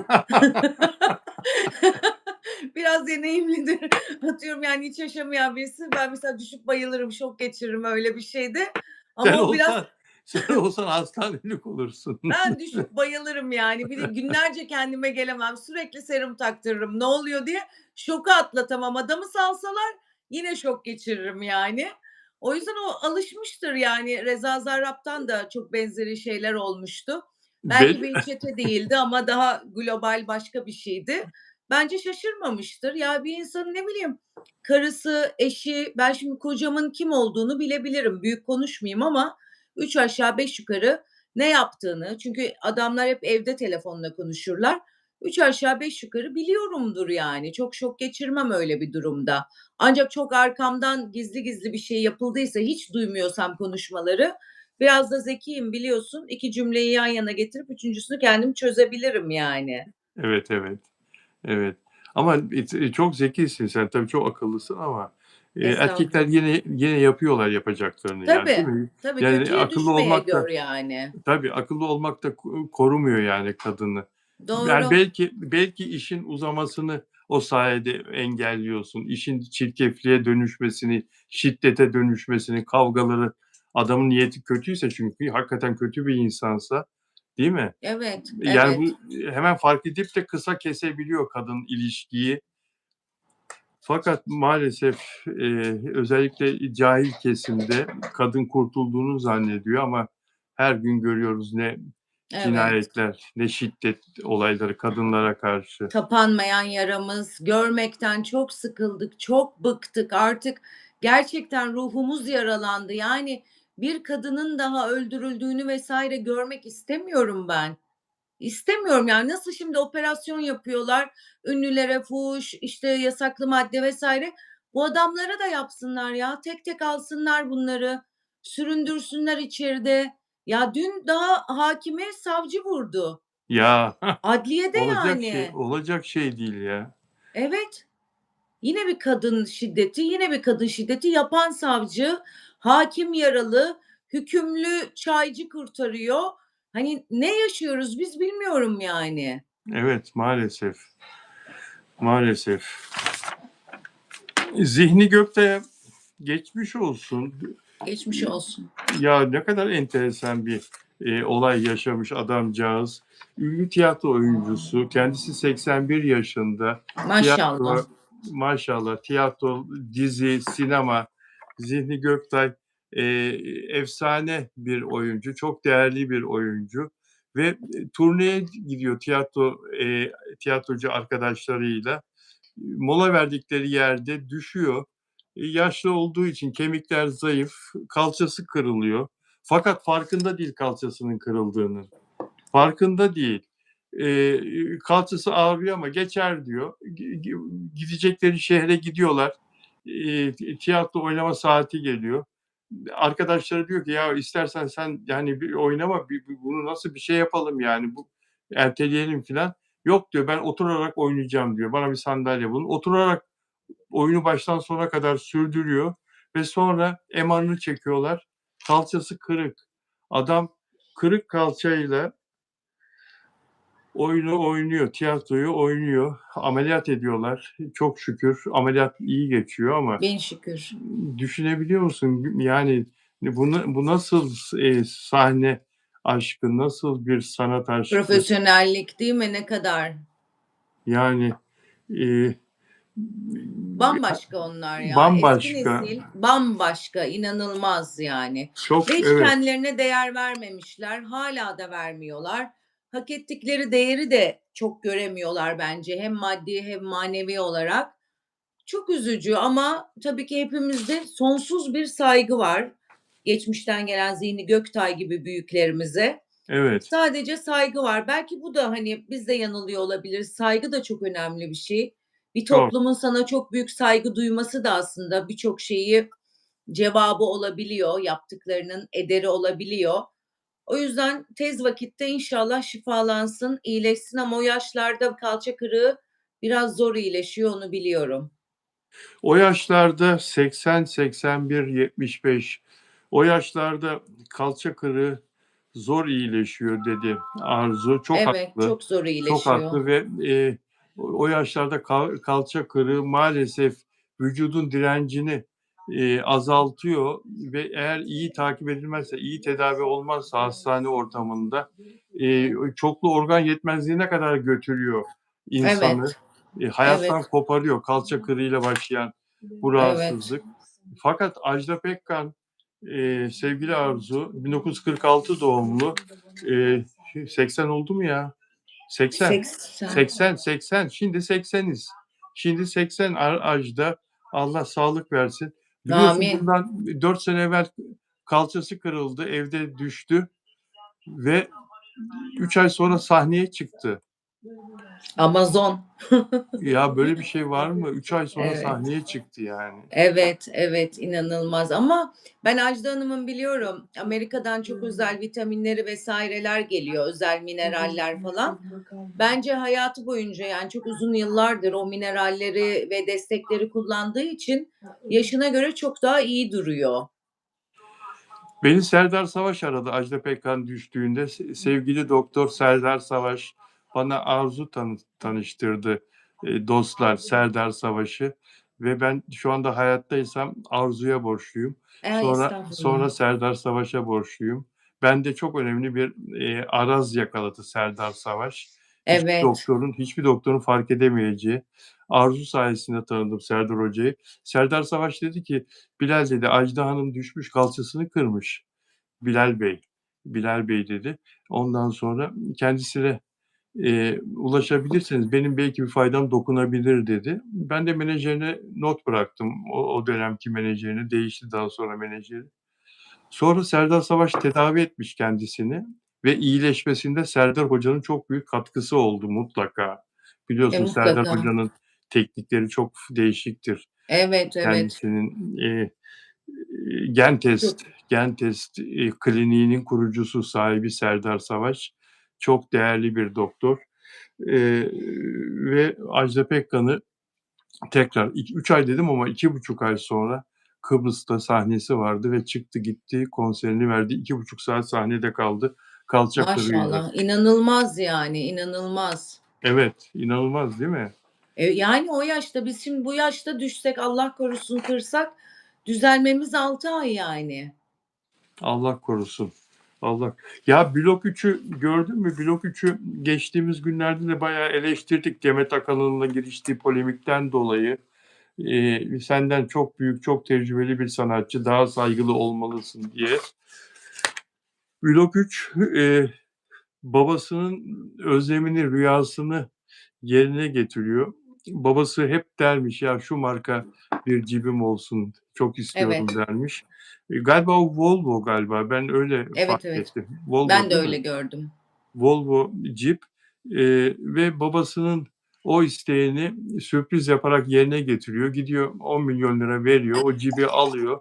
biraz deneyimlidir. Atıyorum, yani, hiç yaşamayan birisi ben mesela düşüp bayılırım, şok geçiririm öyle bir şeyde.
Sen
Ama o biraz
olsan sen olsan hastanelik olursun.
ben düşüp bayılırım yani. Bir de günlerce kendime gelemem. Sürekli serum taktırırım. Ne oluyor diye. Şoku atlatamam. Adamı salsalar yine şok geçiririm yani. O yüzden o alışmıştır yani. Reza Zarrab'tan da çok benzeri şeyler olmuştu. Belki
Bel
bir çete değildi ama daha global başka bir şeydi. Bence şaşırmamıştır. Ya bir insanın ne bileyim karısı, eşi, ben şimdi kocamın kim olduğunu bilebilirim. Büyük konuşmayayım ama 3 aşağı 5 yukarı ne yaptığını, çünkü adamlar hep evde telefonla konuşurlar. 3 aşağı 5 yukarı biliyorumdur yani. Çok şok geçirmem öyle bir durumda. Ancak çok arkamdan gizli gizli bir şey yapıldıysa, hiç duymuyorsam konuşmaları, biraz da zekiyim biliyorsun. 2 cümleyi yan yana getirip üçüncüsünü kendim çözebilirim yani.
Evet, evet, evet. Ama çok zekisin sen tabii, çok akıllısın ama, erkekler
Estağfurullah.
yine yapıyorlar yapacaklarını yani, değil
Tabii,
mi?
tabii
Yani
kötüye
akıllı
düşmeye
olmak da
gör yani.
tabii akıllı olmak da korumuyor yani kadını. Yani
Doğru.
belki işin uzamasını o sayede engelliyorsun. İşin çirkefliğe dönüşmesini, şiddete dönüşmesini, kavgaları adamın niyeti kötüyse çünkü hakikaten kötü bir insansa, değil mi?
Evet,
Yani
evet,
bu hemen fark edip de kısa kesebiliyor kadın ilişkiyi. Fakat maalesef, özellikle cahil kesimde kadın kurtulduğunu zannediyor ama her gün görüyoruz ne
evet.
cinayetler, ne şiddet olayları kadınlara karşı.
Kapanmayan yaramız, görmekten çok sıkıldık, çok bıktık. Artık gerçekten ruhumuz yaralandı. Yani bir kadının daha öldürüldüğünü vesaire görmek istemiyorum ben. İstemiyorum yani. Nasıl şimdi operasyon yapıyorlar, ünlülere fuhuş, işte yasaklı madde vesaire. Bu adamlara da yapsınlar ya. Tek tek alsınlar bunları, süründürsünler içeride. Ya dün daha hakime savcı vurdu.
Ya,
Adliyede yani.
olacak şey değil ya.
Evet. Yine bir kadın şiddeti, yine bir kadın şiddeti yapan savcı, hakim yaralı, hükümlü çaycı kurtarıyor. Hani ne yaşıyoruz biz bilmiyorum yani.
Evet, maalesef, maalesef. Zihni Gökte'ye geçmiş olsun.
Geçmiş olsun.
Ya, ne kadar enteresan bir, olay yaşamış adamcağız. Ünlü tiyatro oyuncusu, kendisi 81 yaşında.
Maşallah.
Tiyatro, maşallah, tiyatro, dizi, sinema. Zihni Göktay, efsane bir oyuncu, çok değerli bir oyuncu ve, turneye gidiyor tiyatrocu arkadaşlarıyla. Mola verdikleri yerde düşüyor. Yaşlı olduğu için kemikler zayıf, kalçası kırılıyor. Fakat farkında değil kalçasının kırıldığının. Farkında değil. Kalçası ağrıyor ama geçer diyor. Gidecekleri şehre gidiyorlar. Tiyatro oynama saati geliyor. Arkadaşları diyor ki ya istersen sen yani bir oynama bunu nasıl bir şey yapalım yani bu erteleyelim filan. Yok diyor ben oturarak oynayacağım diyor. Bana bir sandalye bulun. Oturarak oyunu baştan sona kadar sürdürüyor ve sonra MR'ını çekiyorlar. Kalçası kırık. Adam kırık kalçayla oyunu oynuyor, tiyatroyu oynuyor. Ameliyat ediyorlar. Çok şükür ameliyat iyi geçiyor ama
Bin şükür.
düşünebiliyor musun? Yani bu nasıl sahne aşkı, nasıl bir sanat aşkı?
Profesyonellik değil mi? Ne kadar?
Yani e,
Bambaşka onlar ya. Eski
bambaşka.
nesil bambaşka, inanılmaz yani.
Çok
Ve hiç
evet,
kendilerine değer vermemişler. Hala da vermiyorlar. Hak ettikleri değeri de çok göremiyorlar bence. Hem maddi hem manevi olarak. Çok üzücü ama tabii ki hepimizde sonsuz bir saygı var. Geçmişten gelen Zihni Göktay gibi büyüklerimize.
evet,
Sadece saygı var. Belki bu da, hani, biz de yanılıyor olabiliriz. Saygı da çok önemli bir şey. Bir
çok.
toplumun sana çok büyük saygı duyması da aslında birçok şeyi cevabı olabiliyor, yaptıklarının ederi olabiliyor. O yüzden tez vakitte inşallah şifalansın, iyileşsin ama o yaşlarda kalça kırığı biraz zor iyileşiyor, onu biliyorum.
O yaşlarda 80, 81, 75 o yaşlarda kalça kırığı zor iyileşiyor dedi Arzu. Çok
Evet,
haklı.
çok zor
Çok
iyileşiyor.
haklı ve o yaşlarda kalça kırığı maalesef vücudun direncini azaltıyor ve eğer iyi takip edilmezse, iyi tedavi olmazsa hastane ortamında çoklu organ yetmezliğine kadar götürüyor insanı.
Evet,
Hayattan
evet,
koparıyor kalça kırığıyla başlayan bu
evet.
rahatsızlık. Fakat Ajda Pekkan, sevgili Arzu, 1946 doğumlu, 80 oldu mu ya? 80.
80.
80, 80. Şimdi 80'iz. Şimdi 80 Ajda. Allah sağlık versin. Biliyorsun
Amin.
bundan 4 sene evvel kalçası kırıldı, evde düştü ve 3 ay sonra sahneye çıktı.
Amazon.
Ya böyle bir şey var mı? 3 ay sonra
Evet.
sahneye çıktı yani.
Evet, evet, inanılmaz ama ben Ajda Hanım'ın biliyorum, Amerika'dan çok özel vitaminleri vesaireler geliyor, özel mineraller falan. Bence hayatı boyunca, yani, çok uzun yıllardır o mineralleri ve destekleri kullandığı için yaşına göre çok daha iyi duruyor.
Beni Serdar Savaş aradı Ajda Pekkan düştüğünde. Sevgili doktor Serdar Savaş bana Arzu tanıştırdı. Dostlar Serdar Savaş'ı ve ben şu anda hayattaysam Arzu'ya borçluyum.
Ay,
Sonra
estağfurullah.
Serdar Savaş'a borçluyum. Bende çok önemli bir araz yakaladı Serdar Savaş.
Evet,
Hiçbir doktorun fark edemeyeceği. Arzu sayesinde tanıdım Serdar Hoca'yı. Serdar Savaş dedi ki Bilal dedi Ajda Hanım düşmüş kalçasını kırmış. Bilal Bey. Bilal Bey dedi. Ondan sonra kendisine ulaşabilirseniz benim belki bir faydam dokunabilir dedi. Ben de menajerine not bıraktım. O dönemki menajerine. Değişti daha sonra menajeri. Sonra Serdar Savaş tedavi etmiş kendisini ve iyileşmesinde Serdar Hoca'nın çok büyük katkısı oldu mutlaka. Biliyorsun Serdar
mutlaka.
Hoca'nın teknikleri çok değişiktir.
Evet, evet.
Kendisinin,
Çok
Gentest, kliniğinin kurucusu, sahibi Serdar Savaş. Çok değerli bir doktor. Ve Ajda Pekkan'ı tekrar 3 ay dedim ama 2,5 ay sonra Kıbrıs'ta sahnesi vardı ve çıktı gitti, konserini verdi. 2,5 saat sahnede kaldı kalça kırığıyla.
maşallah, inanılmaz yani, inanılmaz.
Evet, inanılmaz değil mi?
Yani o yaşta biz şimdi bu yaşta düşsek Allah korusun kırsak düzelmemiz 6 ay yani.
Allah korusun. Allah. Ya Blok 3'ü gördün mü? Blok 3'ü geçtiğimiz günlerde de bayağı eleştirdik Demet Akalın'la giriştiği polemikten dolayı. Senden çok büyük, çok tecrübeli bir sanatçı, daha saygılı olmalısın diye. Blok 3 babasının özlemini, rüyasını yerine getiriyor. Babası hep dermiş ya şu marka bir cibim olsun, çok istiyorum
Evet,
dermiş. Galiba o Volvo galiba. Ben öyle
evet,
fark
evet.
ettim. Volvo
Ben de
değil mi?
öyle gördüm.
Volvo Jeep, ve babasının o isteğini sürpriz yaparak yerine getiriyor. Gidiyor 10 milyon lira veriyor. O Jeep'i alıyor.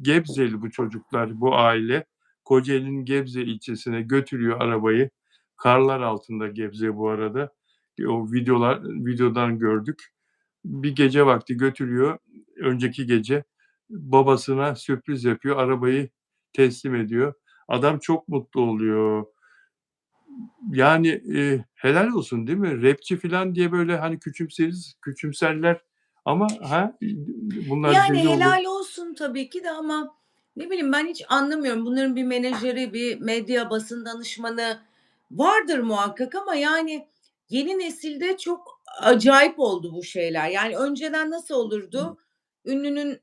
Gebzeli bu çocuklar, bu aile. Kocaeli'nin Gebze ilçesine götürüyor arabayı. Karlar altında Gebze bu arada. O videodan gördük. Bir gece vakti götürüyor. Önceki gece babasına sürpriz yapıyor. Arabayı teslim ediyor. Adam çok mutlu oluyor. Yani, helal olsun değil mi? Rapçi filan diye böyle hani küçümserler ama bunlar
Yani
deli olur.
helal olsun tabii ki de ama ne bileyim ben hiç anlamıyorum. Bunların bir menajeri, bir medya, basın danışmanı vardır muhakkak ama yani yeni nesilde çok acayip oldu bu şeyler. Yani önceden nasıl olurdu? Ünlünün,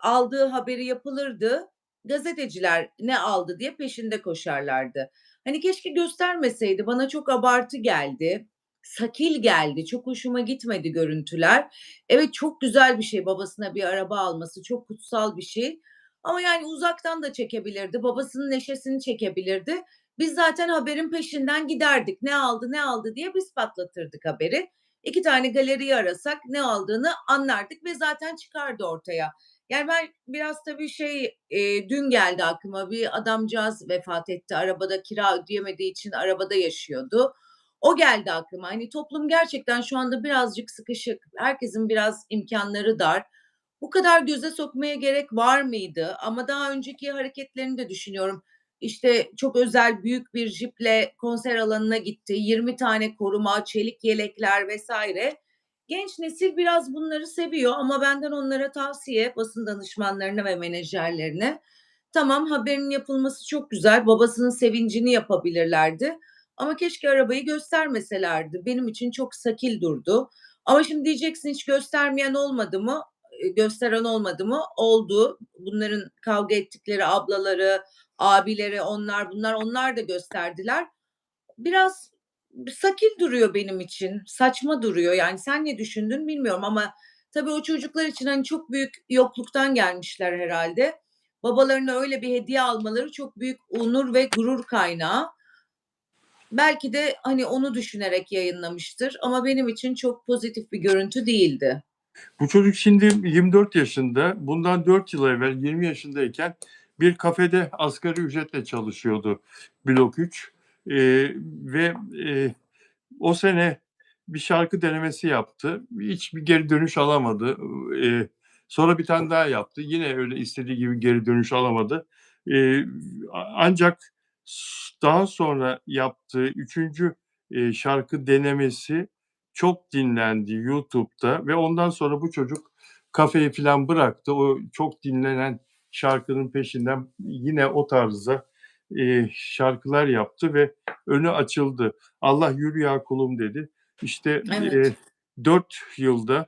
aldığı haberi yapılırdı. Gazeteciler ne aldı diye peşinde koşarlardı. Hani keşke göstermeseydi. Bana çok abartı geldi. Sakil geldi. Çok hoşuma gitmedi görüntüler. Evet, çok güzel bir şey babasına bir araba alması, çok kutsal bir şey ama yani uzaktan da çekebilirdi, babasının neşesini çekebilirdi. Biz zaten haberin peşinden giderdik. Ne aldı, ne aldı diye biz patlatırdık haberi. 2 tane galeriyi arasak ne aldığını anlardık ve zaten çıkardı ortaya. Yani ben biraz tabii dün geldi aklıma, bir adamcağız vefat etti. Arabada kira ödeyemediği için arabada yaşıyordu. O geldi aklıma. Hani toplum gerçekten şu anda birazcık sıkışık. Herkesin biraz imkânları dar. Bu kadar göze sokmaya gerek var mıydı? Ama daha önceki hareketlerini de düşünüyorum. İşte çok özel büyük bir jiple konser alanına gitti. 20 tane koruma, çelik yelekler vesaire. Genç nesil biraz bunları seviyor ama benden onlara tavsiye, basın danışmanlarına ve menajerlerine. Tamam, haberin yapılması çok güzel, babasının sevincini yapabilirlerdi ama keşke arabayı göstermeselerdi. Benim için çok sakil durdu. Ama şimdi diyeceksin hiç göstermeyen olmadı mı? Gösteren olmadı mı? Oldu. Bunların kavga ettikleri ablaları, abileri, onlar bunlar, onlar da gösterdiler. Biraz sakil duruyor benim için. Saçma duruyor. Yani sen ne düşündün bilmiyorum ama tabii o çocuklar için, hani, çok büyük yokluktan gelmişler herhâlde. Babalarına öyle bir hediye almaları çok büyük onur ve gurur kaynağı. Belki de, hani, onu düşünerek yayınlamıştır ama benim için çok pozitif bir görüntü değildi.
Bu çocuk şimdi 24 yaşında. Bundan 4 yıl evvel 20 yaşındayken bir kafede asgari ücretle çalışıyordu Blok 3. Ve, o sene bir şarkı denemesi yaptı. Hiçbir geri dönüş alamadı. Sonra bir tane daha yaptı. Yine öyle istediği gibi geri dönüş alamadı. Eee, ancak daha sonra yaptığı üçüncü şarkı denemesi çok dinlendi YouTube'da ve ondan sonra bu çocuk kafeyi filan bıraktı. O çok dinlenen şarkının peşinden yine o tarzda, şarkılar yaptı ve önü açıldı. "Allah yürü ya kulum" dedi. İşte,
Evet,
4 yılda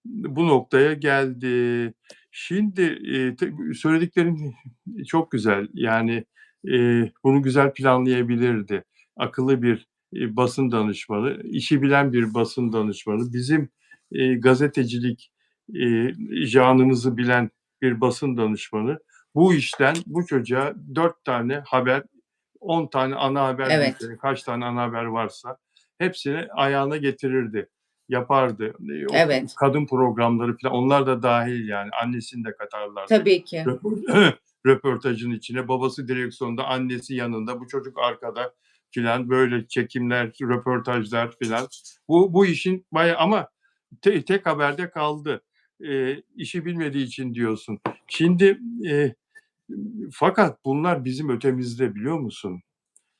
bu noktaya geldi. Şimdi, söylediklerin çok güzel. Yani, bunu güzel planlayabilirdi. Akıllı bir, basın danışmanı, işi bilen bir basın danışmanı, bizim, gazetecilik, janrımızı bilen bir basın danışmanı bu işten bu çocuğa 4 tane haber, 10 tane ana haber
evet,
bülteni, kaç tane ana haber varsa hepsini ayağına getirirdi, yapardı. O
evet.
kadın programları filan onlar da dâhil yani. Annesini de katarlardı
Tabii ki.
röportajın içine. Babası direksiyonda, annesi yanında, bu çocuk arkada filan böyle çekimler, röportajlar filan. Bu işin bayağı ama tek haberde kaldı. İşi bilmediği için diyorsun. Şimdi, fakat bunlar bizim ötemizde biliyor musun?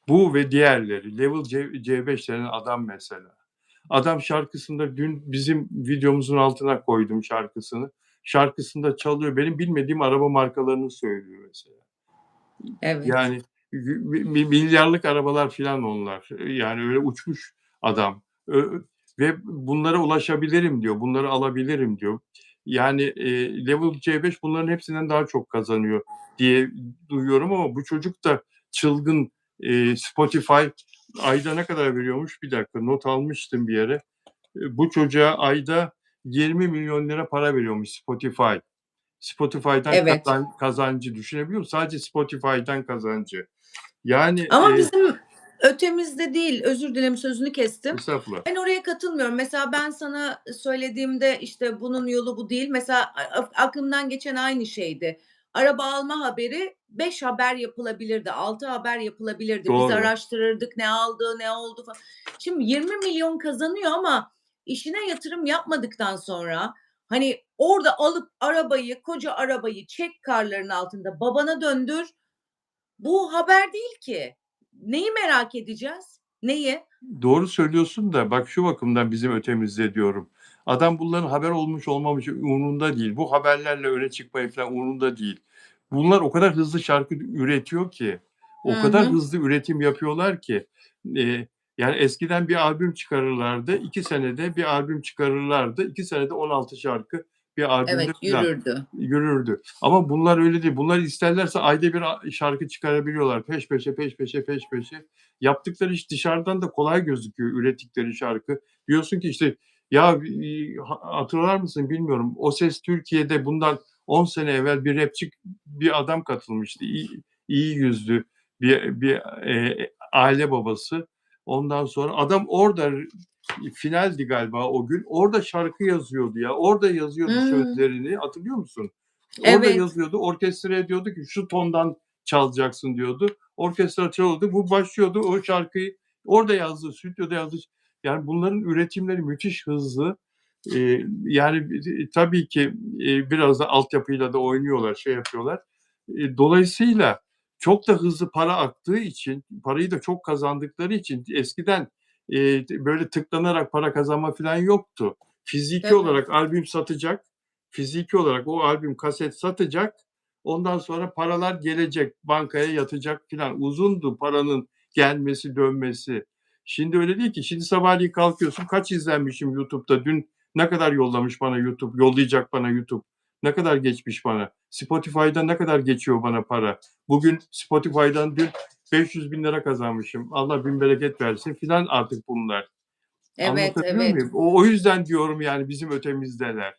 Bu ve diğerleri. Level C5 denen adam mesela. Adam şarkısında dün bizim videomuzun altına koydum şarkısını. Şarkısında çalıyor. Benim bilmediğim araba markalarını söylüyor mesela.
Evet.
Yani milyarlık arabalar filan onlar. Yani öyle uçmuş adam. Ve bunlara ulaşabilirim diyor. Bunları alabilirim diyor. Yani, Level C5 bunların hepsinden daha çok kazanıyor diye duyuyorum ama bu çocuk da çılgın. Spotify ayda ne kadar veriyormuş? Bir dakika not almıştım bir yere. Bu çocuğa ayda 20 milyon lira para veriyormuş Spotify. Spotify'dan
Evet.
kazancı düşünebiliyor musun? Sadece Spotify'dan kazancı. Yani,
Ama bizim Ötemizde değil, özür dilerim sözünü kestim.
Estağfurullah.
Ben oraya katılmıyorum. Mesela ben sana söylediğimde, işte, bunun yolu bu değil. Mesela aklımdan geçen aynı şeydi. Araba alma haberi 5 haber yapılabilirdi, 6 haber yapılabilirdi. Biz
Doğru.
araştırırdık, ne aldı, ne oldu falan. Şimdi 20 milyon kazanıyor ama işine yatırım yapmadıktan sonra, hani, orada alıp arabayı, koca arabayı çek karların altında babana döndür, bu haber değil ki. Neyi merak edeceğiz? Neyi?
Doğru söylüyorsun da bak şu bakımdan bizim ötemizde diyorum. Adam bunların haber olmuş olmamış umurunda değil. Bu haberlerle öne çıkmayı falan umurunda değil. Bunlar o kadar hızlı şarkı üretiyor ki, o
Hı
kadar
hı.
hızlı üretim yapıyorlar ki, yani eskiden bir albüm çıkarırlardı, 2 senede bir albüm çıkarırlardı, 2 senede 16 şarkı bir albümde
Evet,
filan
yürürdü.
yürürdü. Ama bunlar öyle değil. Bunlar isterlerse ayda bir şarkı çıkarabiliyorlar. Peş peşe, peş peşe, peş peşe. Yaptıkları iş dışarıdan da kolay gözüküyor, ürettikleri şarkı. Diyorsun ki işte ya, hatırlar mısın bilmiyorum. O Ses Türkiye'de bundan 10 sene evvel bir rapçi bir adam katılmıştı. İyi yüzlü bir, aile babası. Ondan sonra adam orada finaldi galiba o gün. Orada şarkı yazıyordu ya. Orada yazıyordu
Hımm.
sözlerini. Hatırlıyor musun? Orada
Evet,
yazıyordu. Orkestraya diyordu ki şu tondan çalacaksın diyordu. Orkestra çalıyordu. Bu başlıyordu. O şarkıyı orada yazdı, stüdyoda yazdı. Yani bunların üretimleri müthiş hızlı. Yani tabii ki, biraz da altyapıyla da oynuyorlar, şey yapıyorlar. Dolayısıyla çok da hızlı para aktığı için, parayı da çok kazandıkları için eskiden, böyle tıklanarak para kazanma filan yoktu. Fiziki
tabii.
olarak albüm satacak, fiziki olarak o albüm kaset satacak, ondan sonra paralar gelecek, bankaya yatacak filan. Uzundu paranın gelmesi, dönmesi. Şimdi öyle değil ki. Şimdi sabahleyin kalkıyorsun, kaç izlenmişim YouTube'da, dün ne kadar yollamış bana YouTube, yollayacak bana YouTube, ne kadar geçmiş bana, Spotify'dan ne kadar geçiyor bana para. Bugün Spotify'dan dün 500 bin lira kazanmışım. Allah bin bereket versin filan artık bunlar.
Evet,
Anlatabiliyor
evet.
muyum? O yüzden diyorum yani bizim ötemizdeler.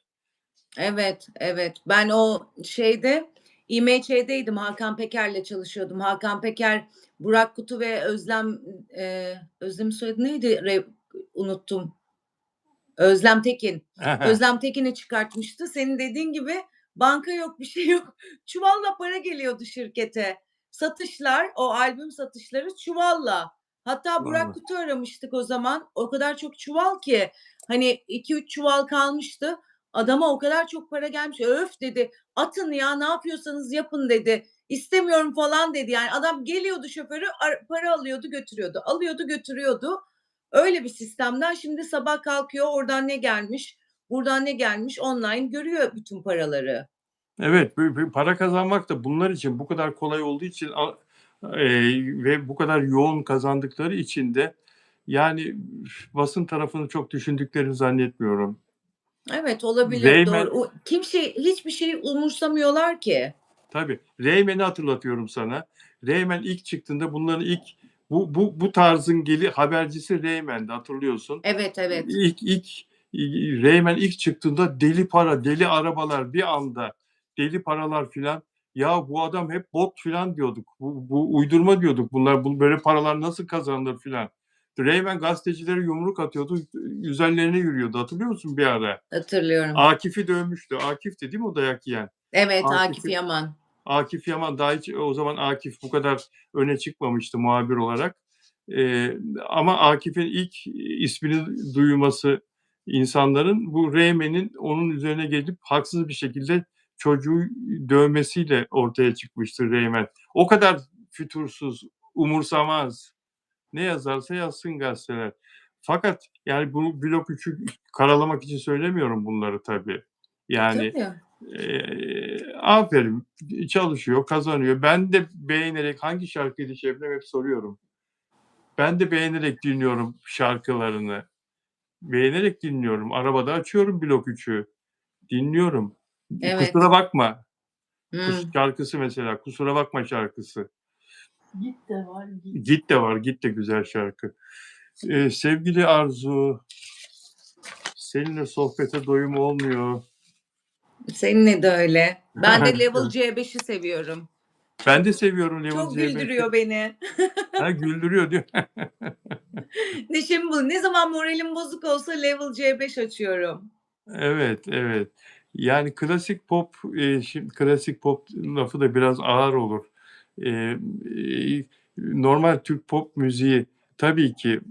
Evet, evet. Ben o şeyde İMÇ'deydim, Hakan Peker'le çalışıyordum. Hakan Peker, Burak Kutu ve Özlem'in soyadı neydi? Unuttum. Özlem Tekin. Özlem Tekin'i çıkartmıştı. Senin dediğin gibi banka yok, bir şey yok. Çuvalla para geliyordu şirkete. Satışlar, o albüm satışları çuvalla. Hatta Burak
Vallahi.
Kut'u aramıştık o zaman. O kadar çok çuval ki hani 2-3 çuval kalmıştı. Adama o kadar çok para gelmiş. "Öf!" dedi. "Atın ya, ne yapıyorsanız yapın." dedi. "İstemiyorum." falan dedi. Yani adam geliyordu şoförü, para alıyordu, götürüyordu. Alıyordu, götürüyordu. Öyle bir sistemden şimdi sabah kalkıyor, oradan ne gelmiş, buradan ne gelmiş online görüyor bütün paraları.
Evet, para kazanmak da bunlar için bu kadar kolay olduğu için ve bu kadar yoğun kazandıkları için de yani basın tarafını çok düşündüklerini zannetmiyorum.
Evet, olabilir, doğru.
Reymen
Hiçbir şeyi umursamıyorlar ki.
Tabii. Reymen'i hatırlatıyorum sana. Reymen ilk çıktığında bunların ilk bu tarzın habercisi Reymen'di hatırlıyorsun.
Evet, evet,
İlk Reymen ilk çıktığında deli para, deli arabalar bir anda, deli paralar filan. Ya bu adam hep bot filan diyorduk. Bu uydurma diyorduk. Bu böyle paralar nasıl kazanılır filan. Reymen gazetecilere yumruk atıyordu. Üzerlerine yürüyordu. Hatırlıyor musun bir ara?
hatırlıyorum.
Akif'i dövmüştü. Akif'ti değil mi o dayak yiyen?
Evet, Akif
Akif'i
Yaman.
Akif Yaman daha hiç o zaman Akif bu kadar öne çıkmamıştı muhabir olarak. Ama Akif'in ilk ismini duyması insanların bu Reymen'in onun üzerine gelip haksız bir şekilde çocuğu dövmesiyle ortaya çıkmıştır Reymen. O kadar fütursuz, umursamaz. Ne yazarsa yazsın gazeteler. Fakat yani bu Blok 3'ü karalamak için söylemiyorum bunları tabii. Yani,
Tabii,
aferin, çalışıyor, kazanıyor. Ben de beğenerek hangi şarkıydı Şebnem hep soruyorum. Ben de beğenerek dinliyorum şarkılarını. Beğenerek dinliyorum. Arabada açıyorum Blok 3'ü, dinliyorum.
evet.
Kusura bakma
Hımm.
şarkısı mesela, Kusura Bakma şarkısı.
Git de var, git.
Git de var, Git de güzel şarkı. Sevgili Arzu, seninle sohbete doyum olmuyor.
Seninle de öyle. Ben de Level C5'i seviyorum.
Ben de seviyorum Level
Çok
C5'i.
güldürüyor beni.
Ha, güldürüyor diyor.
Neşemi bu. Ne zaman moralim bozuk olsa Level C5 açıyorum.
Evet, evet. Yani klasik pop, şimdi klasik pop lafı da biraz ağır olur. Normal Türk pop müziği tabii ki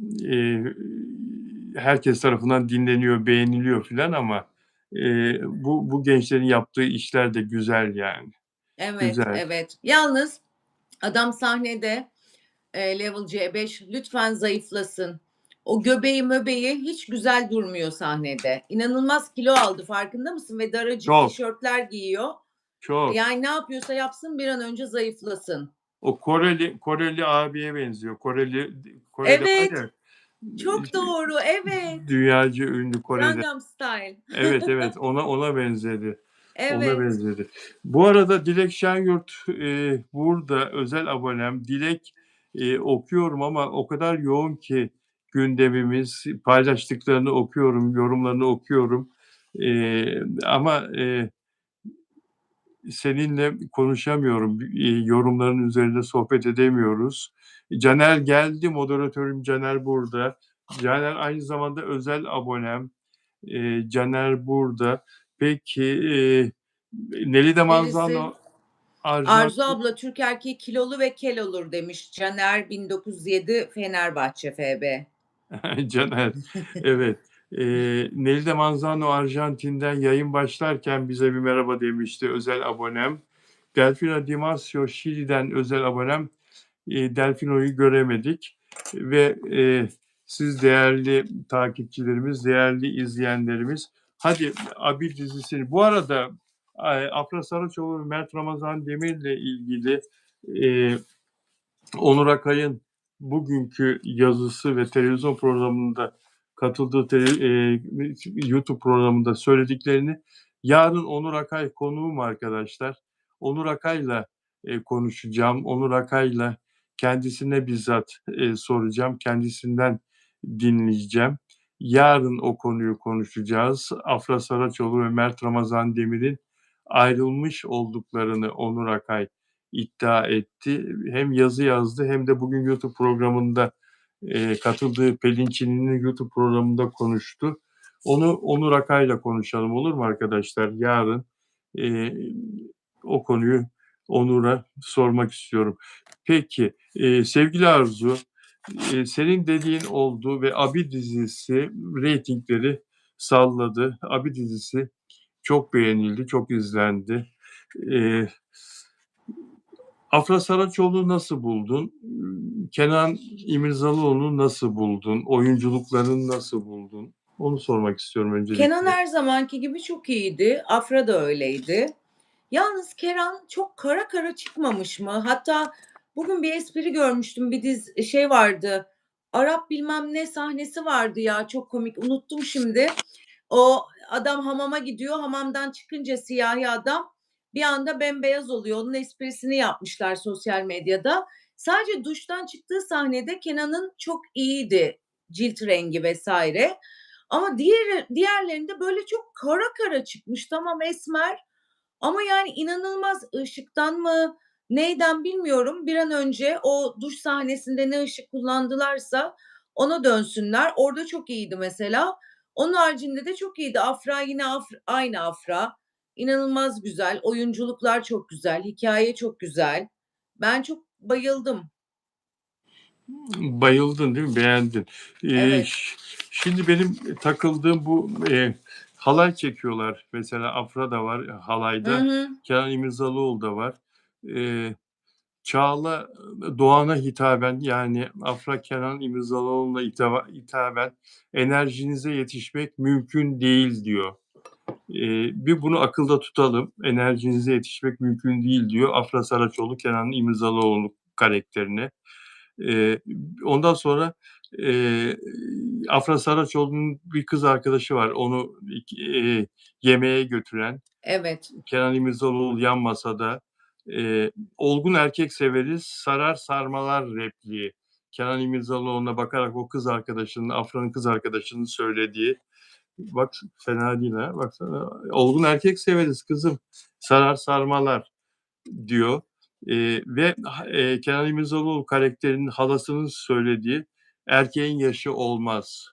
herkes tarafından dinleniyor, beğeniliyor filan ama bu gençlerin yaptığı işler de güzel yani.
Evet,
Güzel.
evet. Yalnız adam sahnede Level C5 lütfen zayıflasın. O göbeği möbeği hiç güzel durmuyor sahnede. İnanılmaz kilo aldı farkında mısın? Ve daracık
Çok,
tişörtler giyiyor.
çok.
Yani ne yapıyorsa yapsın bir an önce zayıflasın.
O Koreli abiye benziyor. Kore'de var
Evet,
ya,
çok doğru. Evet.
dünyaca ünlü Kore'de.
Gangnam Style.
Evet, evet, ona benzedi. Ona
Evet.
benzedi. Bu arada Dilek Şenyurt burada özel abonem. Dilek, okuyorum ama o kadar yoğun ki gündemimiz, paylaştıklarını okuyorum, yorumlarını okuyorum. Ama seninle konuşamıyorum. Yorumların üzerinde sohbet edemiyoruz. Caner geldi, moderatörüm Caner burada. Caner aynı zamanda özel abonem. Caner burada. Peki, Nelide
Birisi
Manzano
Arzu
Arjantin.
abla Türk erkeği kilolu ve kel olur demiş. Caner 1907 Fenerbahçe FB.
Caner, evet. Nelide Manzano Arjantin'den yayın başlarken bize bir merhaba demişti özel abonem. Delfina Dimasio Şili'den özel abonem. Delfino'yu göremedik ve siz değerli takipçilerimiz, değerli izleyenlerimiz, hadi Abi dizisini. Bu arada Afra Saraçoğlu ve Mert Ramazan Demir'le ilgili Onur Akay'ın bugünkü yazısı ve televizyon programında katıldığı YouTube programında söylediklerini, yarın Onur Akay konuğum arkadaşlar. Onur Akay'la konuşacağım. Onur Akay'la kendisine bizzat soracağım. Kendisinden dinleyeceğim. Yarın o konuyu konuşacağız. Afra Saraçoğlu ve Mert Ramazan Demir'in ayrılmış olduklarını Onur Akay iddia etti. Hem yazı yazdı hem de bugün YouTube programında katıldığı Pelinçini'nin YouTube programında konuştu. Onu Onur Akay'la konuşalım, olur mu arkadaşlar? Yarın e, o konuyu Onur'a sormak istiyorum. Peki, sevgili Arzu, senin dediğin oldu ve Abi dizisi reytingleri salladı. Abi dizisi çok beğenildi, çok izlendi. E, Afra Saraçoğlu'nu nasıl buldun? Kenan İmirzalıoğlu'nu nasıl buldun? Oyunculuklarını nasıl buldun? Onu sormak istiyorum
Kenan
öncelikle.
her zamanki gibi çok iyiydi. Afra da öyleydi. Yalnız Kenan çok kara kara çıkmamış mı? Hatta bugün bir espri görmüştüm. Bir şey vardı. Arap bilmem ne sahnesi vardı ya çok komik. Unuttum şimdi. O adam hamama gidiyor. Hamamdan çıkınca siyahi adam bir anda bembeyaz oluyor. Onun esprisini yapmışlar sosyal medyada. Sadece duştan çıktığı sahnede Kenan'ın çok iyiydi. Cilt rengi vesaire. Ama diğerlerinde böyle çok kara kara çıkmış. Tamam esmer ama yani inanılmaz ışıktan mı neyden bilmiyorum. Bir an önce o duş sahnesinde ne ışık kullandılarsa ona dönsünler. Orada çok iyiydi mesela. Onun haricinde de çok iyiydi. Afra yine aynı Afra. İnanılmaz güzel. Oyunculuklar çok güzel. Hikaye çok güzel. Ben çok bayıldım.
Bayıldın değil mi? Beğendin.
Evet.
Şimdi benim takıldığım bu halay çekiyorlar. Mesela Afra da var
Hı
halayda.
hı.
Kenan İmirzalıoğlu da var. Çağla Doğan'a hitaben, yani Afra Kenan İmirzalıoğlu'na hitaben enerjinize yetişmek mümkün değil diyor. Bir bunu akılda tutalım. Enerjinize yetişmek mümkün değil diyor Afra Saraçoğlu Kenan İmirzalıoğlu karakterine. Ondan sonra Afra Saraçoğlu'nun bir kız arkadaşı var. Onu yemeğe götüren.
Evet.
Kenan İmirzalıoğlu yan masada. Olgun erkek severiz, sarar sarmalar repliği. Kenan İmirzalıoğlu'na bakarak o kız arkadaşının, Afra'nın kız arkadaşının söylediği. Bak fena değil ha. Baksana. Olgun erkek severiz kızım. Sarar sarmalar diyor. Ve Kenan İmirzalıoğlu karakterinin halasının söylediği "Erkeğin yaşı olmaz."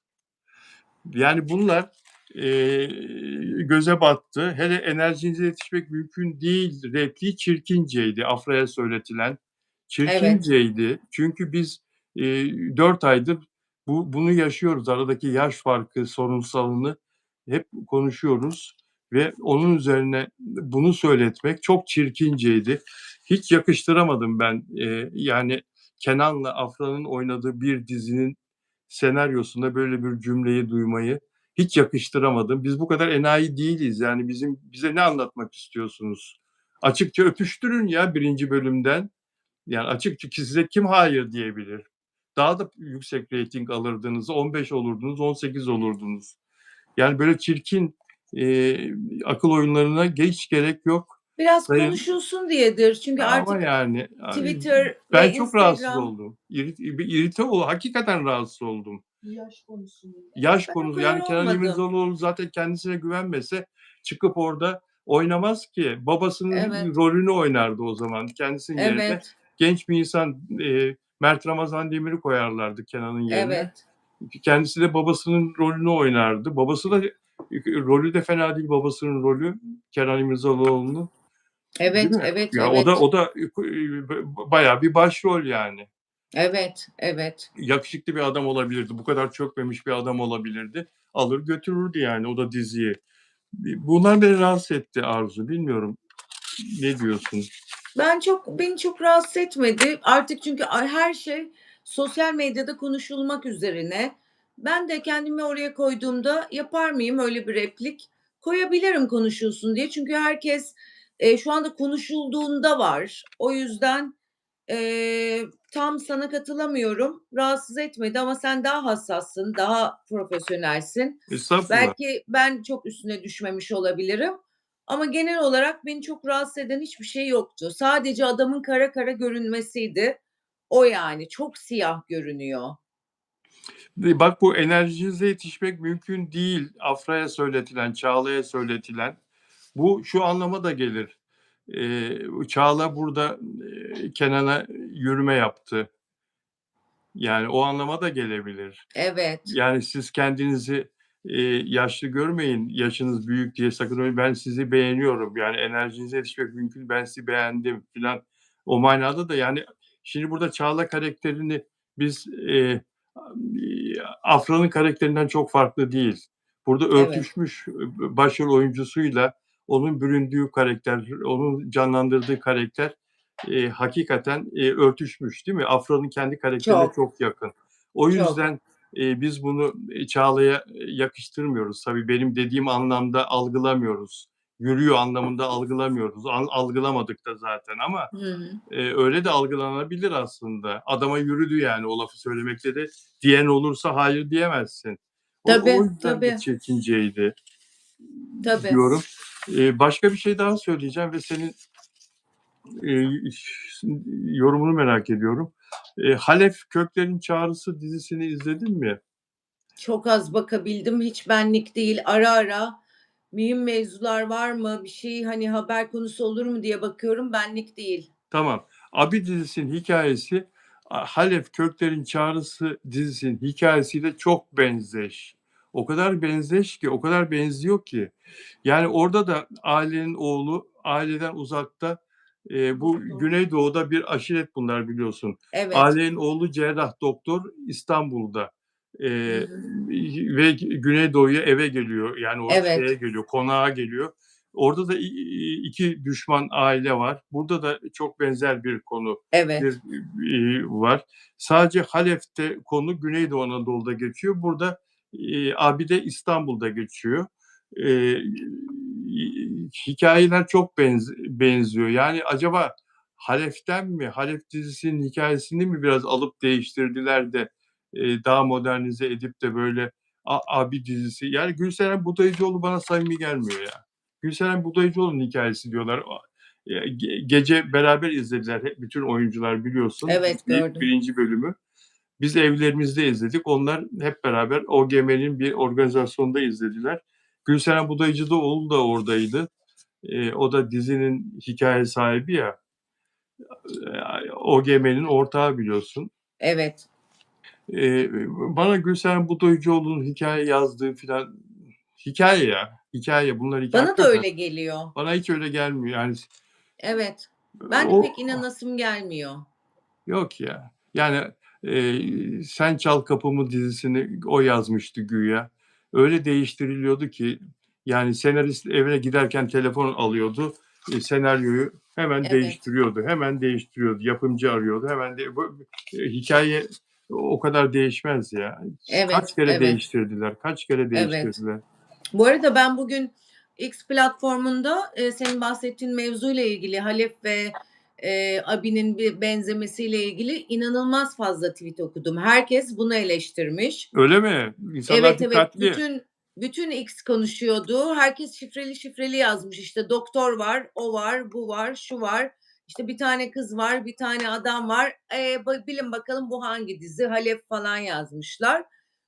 Yani bunlar, göze battı. Hele "Enerjinize yetişmek mümkün değil" repliği çirkinceydi, Afra'ya söyletilen.
Evet,
Çirkinceydi. Çünkü biz, 4 aydır bunu yaşıyoruz. Aradaki yaş farkı sorunsalını hep konuşuyoruz ve onun üzerine bunu söyletmek çok çirkinceydi. Hiç yakıştıramadım ben. Yani Kenan'la Afra'nın oynadığı bir dizinin senaryosunda böyle bir cümleyi duymayı hiç yakıştıramadım. Biz bu kadar enayi değiliz. Yani bize ne anlatmak istiyorsunuz? Açıkça öpüştürün ya birinci bölümden. Yani açıkça size kim hayır diyebilir? Daha da yüksek reyting alırdınız. 15 olurdunuz, 18 olurdunuz. Yani böyle çirkin akıl oyunlarına hiç gerek yok.
biraz
Sayın
konuşulsun diyedir. Çünkü
ama
artık
yani
Twitter ve
ben çok rahatsız
Instagram.
oldum. İrite hakikaten rahatsız oldum.
Yaş konusunda.
Yaş
Ben o
konusu
kadar
yani Kenan
olmadım.
İmirzalıoğlu zaten kendisine güvenmese çıkıp orada oynamaz ki. Babasının
Evet,
rolünü oynardı o zaman. Kendisinin yerine
evet,
genç bir insan, Mert Ramazan Demir'i koyarlardı Kenan'ın yerine.
evet,
Kendisi de babasının rolünü oynardı. Babası da rolü de fena değil babasının rolü Kenan İmirzalıoğlu'nun. Değil
evet,
mi?
evet,
Ya o
evet,
da bayağı bir başrol yani.
evet, evet.
Yakışıklı bir adam olabilirdi. Bu kadar çökmemiş bir adam olabilirdi. Alır götürürdü yani o da diziyi. Bunlar beni rahatsız etti Arzu. Bilmiyorum. Ne diyorsun?
Beni çok rahatsız etmedi. Artık çünkü her şey sosyal medyada konuşulmak üzerine. Ben de kendimi oraya koyduğumda yapar mıyım öyle bir replik? Koyabilirim konuşulsun diye. Çünkü herkes, şu anda konuşulduğunda var. O yüzden, tam sana katılamıyorum. Rahatsız etmedi ama sen daha hassassın, daha profesyonelsin.
Estağfurullah.
Belki ben çok üstüne düşmemiş olabilirim ama genel olarak beni çok rahatsız eden hiçbir şey yoktu. Sadece adamın kara kara görünmesiydi. O yani, çok siyah görünüyor.
Bak bu enerjinize yetişmek mümkün değil. Afra'ya söyletilen, Çağla'ya söyletilen. Bu şu anlama da gelir. Çağla burada Kenan'a yürüme yaptı. Yani o anlama da gelebilir.
Evet,
Yani siz kendinizi, yaşlı görmeyin, yaşınız büyük diye sakın öyle ben sizi beğeniyorum, yani enerjinize yetişmek mümkün, ben sizi beğendim filan. O manada da yani şimdi burada Çağla karakterini biz, Afra'nın karakterinden çok farklı değil. Burada
evet,
örtüşmüş, başrol oyuncusuyla onun büründüğü karakter, onun canlandırdığı karakter, hakikaten, örtüşmüş değil mi? Afra'nın kendi karakterine
çok,
çok yakın. O
çok.
yüzden, biz bunu, Çağla'ya, yakıştırmıyoruz. Tabii benim dediğim anlamda algılamıyoruz. Yürüyor anlamında algılamıyoruz. Algılamadık da zaten ama,
Hı hı.
öyle de algılanabilir aslında. Adama yürüdü yani o lafı söylemekte de diyen olursa hayır diyemezsin. O
Tabii,
yüzden de
tabii,
çirkinceydi
tabii.
diyorum. Başka bir şey daha söyleyeceğim ve senin, eee, yorumunu merak ediyorum. Halef Köklerin Çağrısı dizisini izledin mi?
Çok az bakabildim. Hiç benlik değil. Ara ara mühim mevzular var mı, bir şey, hani, haber konusu olur mu diye bakıyorum. Benlik değil.
Tamam. Abi dizisinin hikâyesi, Halef Köklerin Çağrısı dizisinin hikâyesiyle çok benzeş. O kadar benzeş ki, o kadar benziyor ki. Yani orada da ailenin oğlu aileden uzakta, bu
Doktor.
Güneydoğu'da bir aşiret bunlar biliyorsun.
Evet.
Ailenin oğlu cerrah doktor İstanbul'da,
Hı
eee,
hı.
ve Güneydoğu'ya eve geliyor. Yani o şeye
Evet,
geliyor, konağa geliyor. Orada da 2 düşman aile var. Burada da çok benzer bir konu
evet,
var. Sadece Halep'te konu Güneydoğu Anadolu'da geçiyor. Burada, abide İstanbul'da geçiyor. Eee, hikâyeler çok benziyor. Yani acaba Halef'ten mi, Halef dizisinin hikâyesini mi biraz alıp değiştirdiler de, daha modernize edip de böyle abi dizisi. Yani Gülseren Budayıcıoğlu bana samimi gelmiyor ya. Gülseren Budayıcıoğlu'nun hikâyesi diyorlar. Gece beraber izlediler hep bütün oyuncular biliyorsun
evet
diziyi,
gördüm.
1. bölümü. Biz evlerimizde izledik. Onlar hep beraber OGM'nin bir organizasyonunda izlediler. Gülseren Budayıcıoğlu da oradaydı. O da dizinin hikâye sahibi ya. OGM'nin ortağı biliyorsun.
Evet.
Bana Gülseren Budayıcıoğlu'nun hikaye yazdığı filan hikaye ya. Hikaye. Bunlar hikaye.
Bana da
Hakikaten
öyle geliyor.
bana hiç öyle gelmiyor. Yani
Evet. Ben de
o
pek inanasım gelmiyor.
yok ya. Yani Sen Çal Kapımı dizisini o yazmıştı güya. Öyle değiştiriliyordu ki yani senarist evine giderken telefon alıyordu. Senaryoyu hemen
Evet.
değiştiriyordu. Hemen değiştiriyordu. Yapımcı arıyordu. Hemen de hikaye o kadar değişmez ya. Kaç
Evet,
kere
evet,
değiştirdiler? Kaç kere
evet.
değiştirdiler?
Bu arada ben bugün X platformunda senin bahsettiğin mevzuyla ilgili Halep ve Abi'nin bir benzemesiyle ilgili inanılmaz fazla tweet okudum. Herkes bunu eleştirmiş.
Öyle mi? İnsanlar
Evet, evet.
dikkatli.
Bütün X konuşuyordu. Herkes şifreli yazmış. İşte doktor var, o var, bu var, şu var. İşte bir tane kız var, bir tane adam var. Bilin bakalım bu hangi dizi? Halep falan yazmışlar.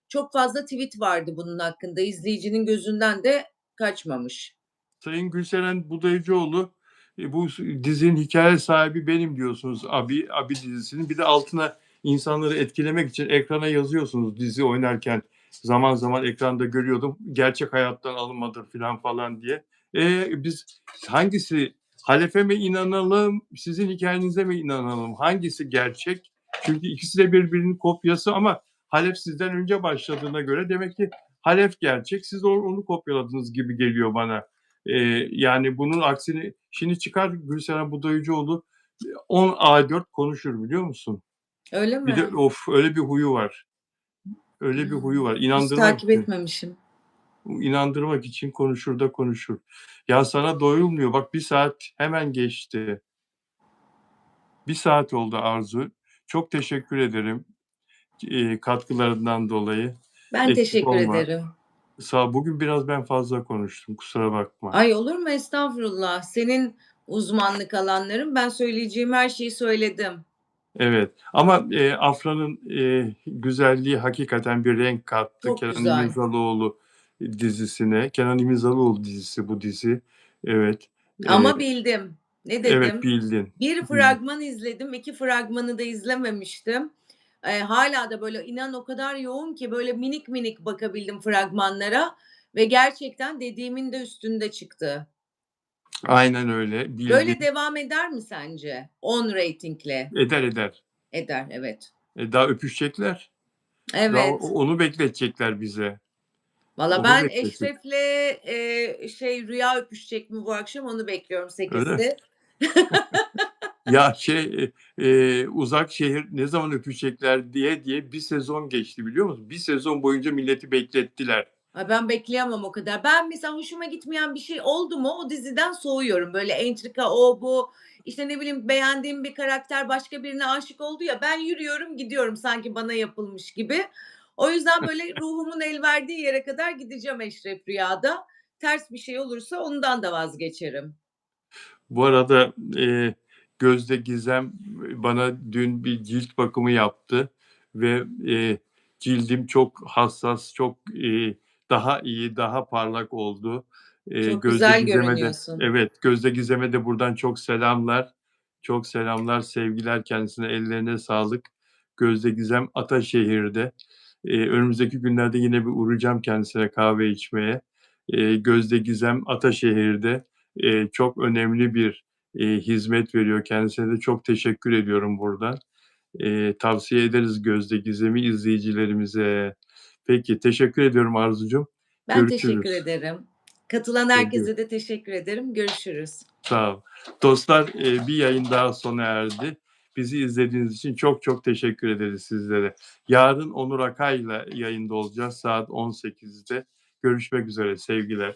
Çok fazla tweet vardı bunun hakkında. İzleyicinin gözünden de kaçmamış.
Sayın Gülseren Budayıcıoğlu bu dizinin hikaye sahibi benim diyorsunuz Abi dizisinin. Bir de altına insanları etkilemek için ekrana yazıyorsunuz dizi oynarken. Zaman zaman ekranda görüyordum. Gerçek hayattan alınmadır falan diye. Biz hangisi Halef'e mi inanalım, sizin hikayenize mi inanalım? Hangisi gerçek? Çünkü ikisi de birbirinin kopyası ama Halef sizden önce başladığına göre demek ki Halef gerçek. Siz onu kopyaladınız gibi geliyor bana. Yani bunun aksini şimdi çıkar Gülseren Budayıcıoğlu 10 A4 konuşur biliyor musun?
Öyle
Bir de
mi?
öyle bir huyu var. Öyle bir huyu var.
Hiç takip etmemişim.
İnandırmak için konuşur da konuşur. Ya sana doyulmuyor. Bak 1 saat hemen geçti. 1 saat oldu Arzu. Çok teşekkür ederim katkılarından dolayı.
Ben
Eksik
teşekkür
olma.
ederim.
Sağ ol. Bugün biraz ben fazla konuştum. Kusura bakma.
Ay olur mu? Estağfurullah. Senin uzmanlık alanların. Ben söyleyeceğim her şeyi söyledim.
Evet ama Afra'nın güzelliği hakikaten bir renk kattı
Çok
Kenan
güzel.
İmirzalıoğlu dizisine. Kenan İmirzalıoğlu dizisi bu dizi. Evet.
Ama bildim. Ne
Evet
dedim?
bildin.
Bir fragman izledim, 2 fragmanı da izlememiştim. Hâlâ da böyle inan o kadar yoğun ki böyle minik minik bakabildim fragmanlara ve gerçekten dediğimin de üstünde çıktı.
Aynen öyle. Bildin.
Böyle devam eder mi sence? 10 reytingle.
Eder eder.
Eder, evet.
Daha öpüşecekler. Daha
Evet.
onu bekletecekler bize.
Valla
Onu
ben
bekletecek.
Eşref'le Rüya öpüşecek mi bu akşam onu bekliyorum
Öyle.
8'de.
Ya Uzak Şehir ne zaman öpüşecekler diye bir sezon geçti biliyor musun? Bir sezon boyunca milleti beklettiler.
Ay, ben bekleyemem o kadar. Ben mesela hoşuma gitmeyen bir şey oldu mu o diziden soğuyorum. Böyle entrika, o, bu, işte, ne bileyim, beğendiğim bir karakter başka birine aşık oldu ya, ben yürüyorum gidiyorum sanki bana yapılmış gibi. O yüzden böyle ruhumun el verdiği yere kadar gideceğim Eşref Rüya'da. Ters bir şey olursa ondan da vazgeçerim.
Bu arada Gözde Gizem bana dün bir cilt bakımı yaptı ve cildim çok hassas, çok daha iyi, daha parlak oldu.
Çok
Gözde
güzel
Gizem'e de
görünüyorsun.
evet, Gözde Gizem'e de buradan çok selamlar. Çok selamlar, sevgiler kendisine. Ellerine sağlık. Gözde Gizem Ataşehir'de. Önümüzdeki günlerde yine bir uğrayacağım kendisine kahve içmeye. Gözde Gizem Ataşehir'de çok önemli bir hizmet veriyor. Kendisine de çok teşekkür ediyorum buradan. Tavsiye ederiz Gözde Gizem'i izleyicilerimize. Peki, teşekkür ediyorum Arzucuğum.
Ben teşekkür
Görüşürüz.
ederim. Katılan
Sevgi.
herkese de teşekkür ederim. Görüşürüz.
Sağ ol. Dostlar, bir yayın daha sona erdi. Bizi izlediğiniz için çok çok teşekkür ederiz sizlere. Yarın Onur Akay'la yayında olacağız saat 18'de. Görüşmek üzere, sevgiler.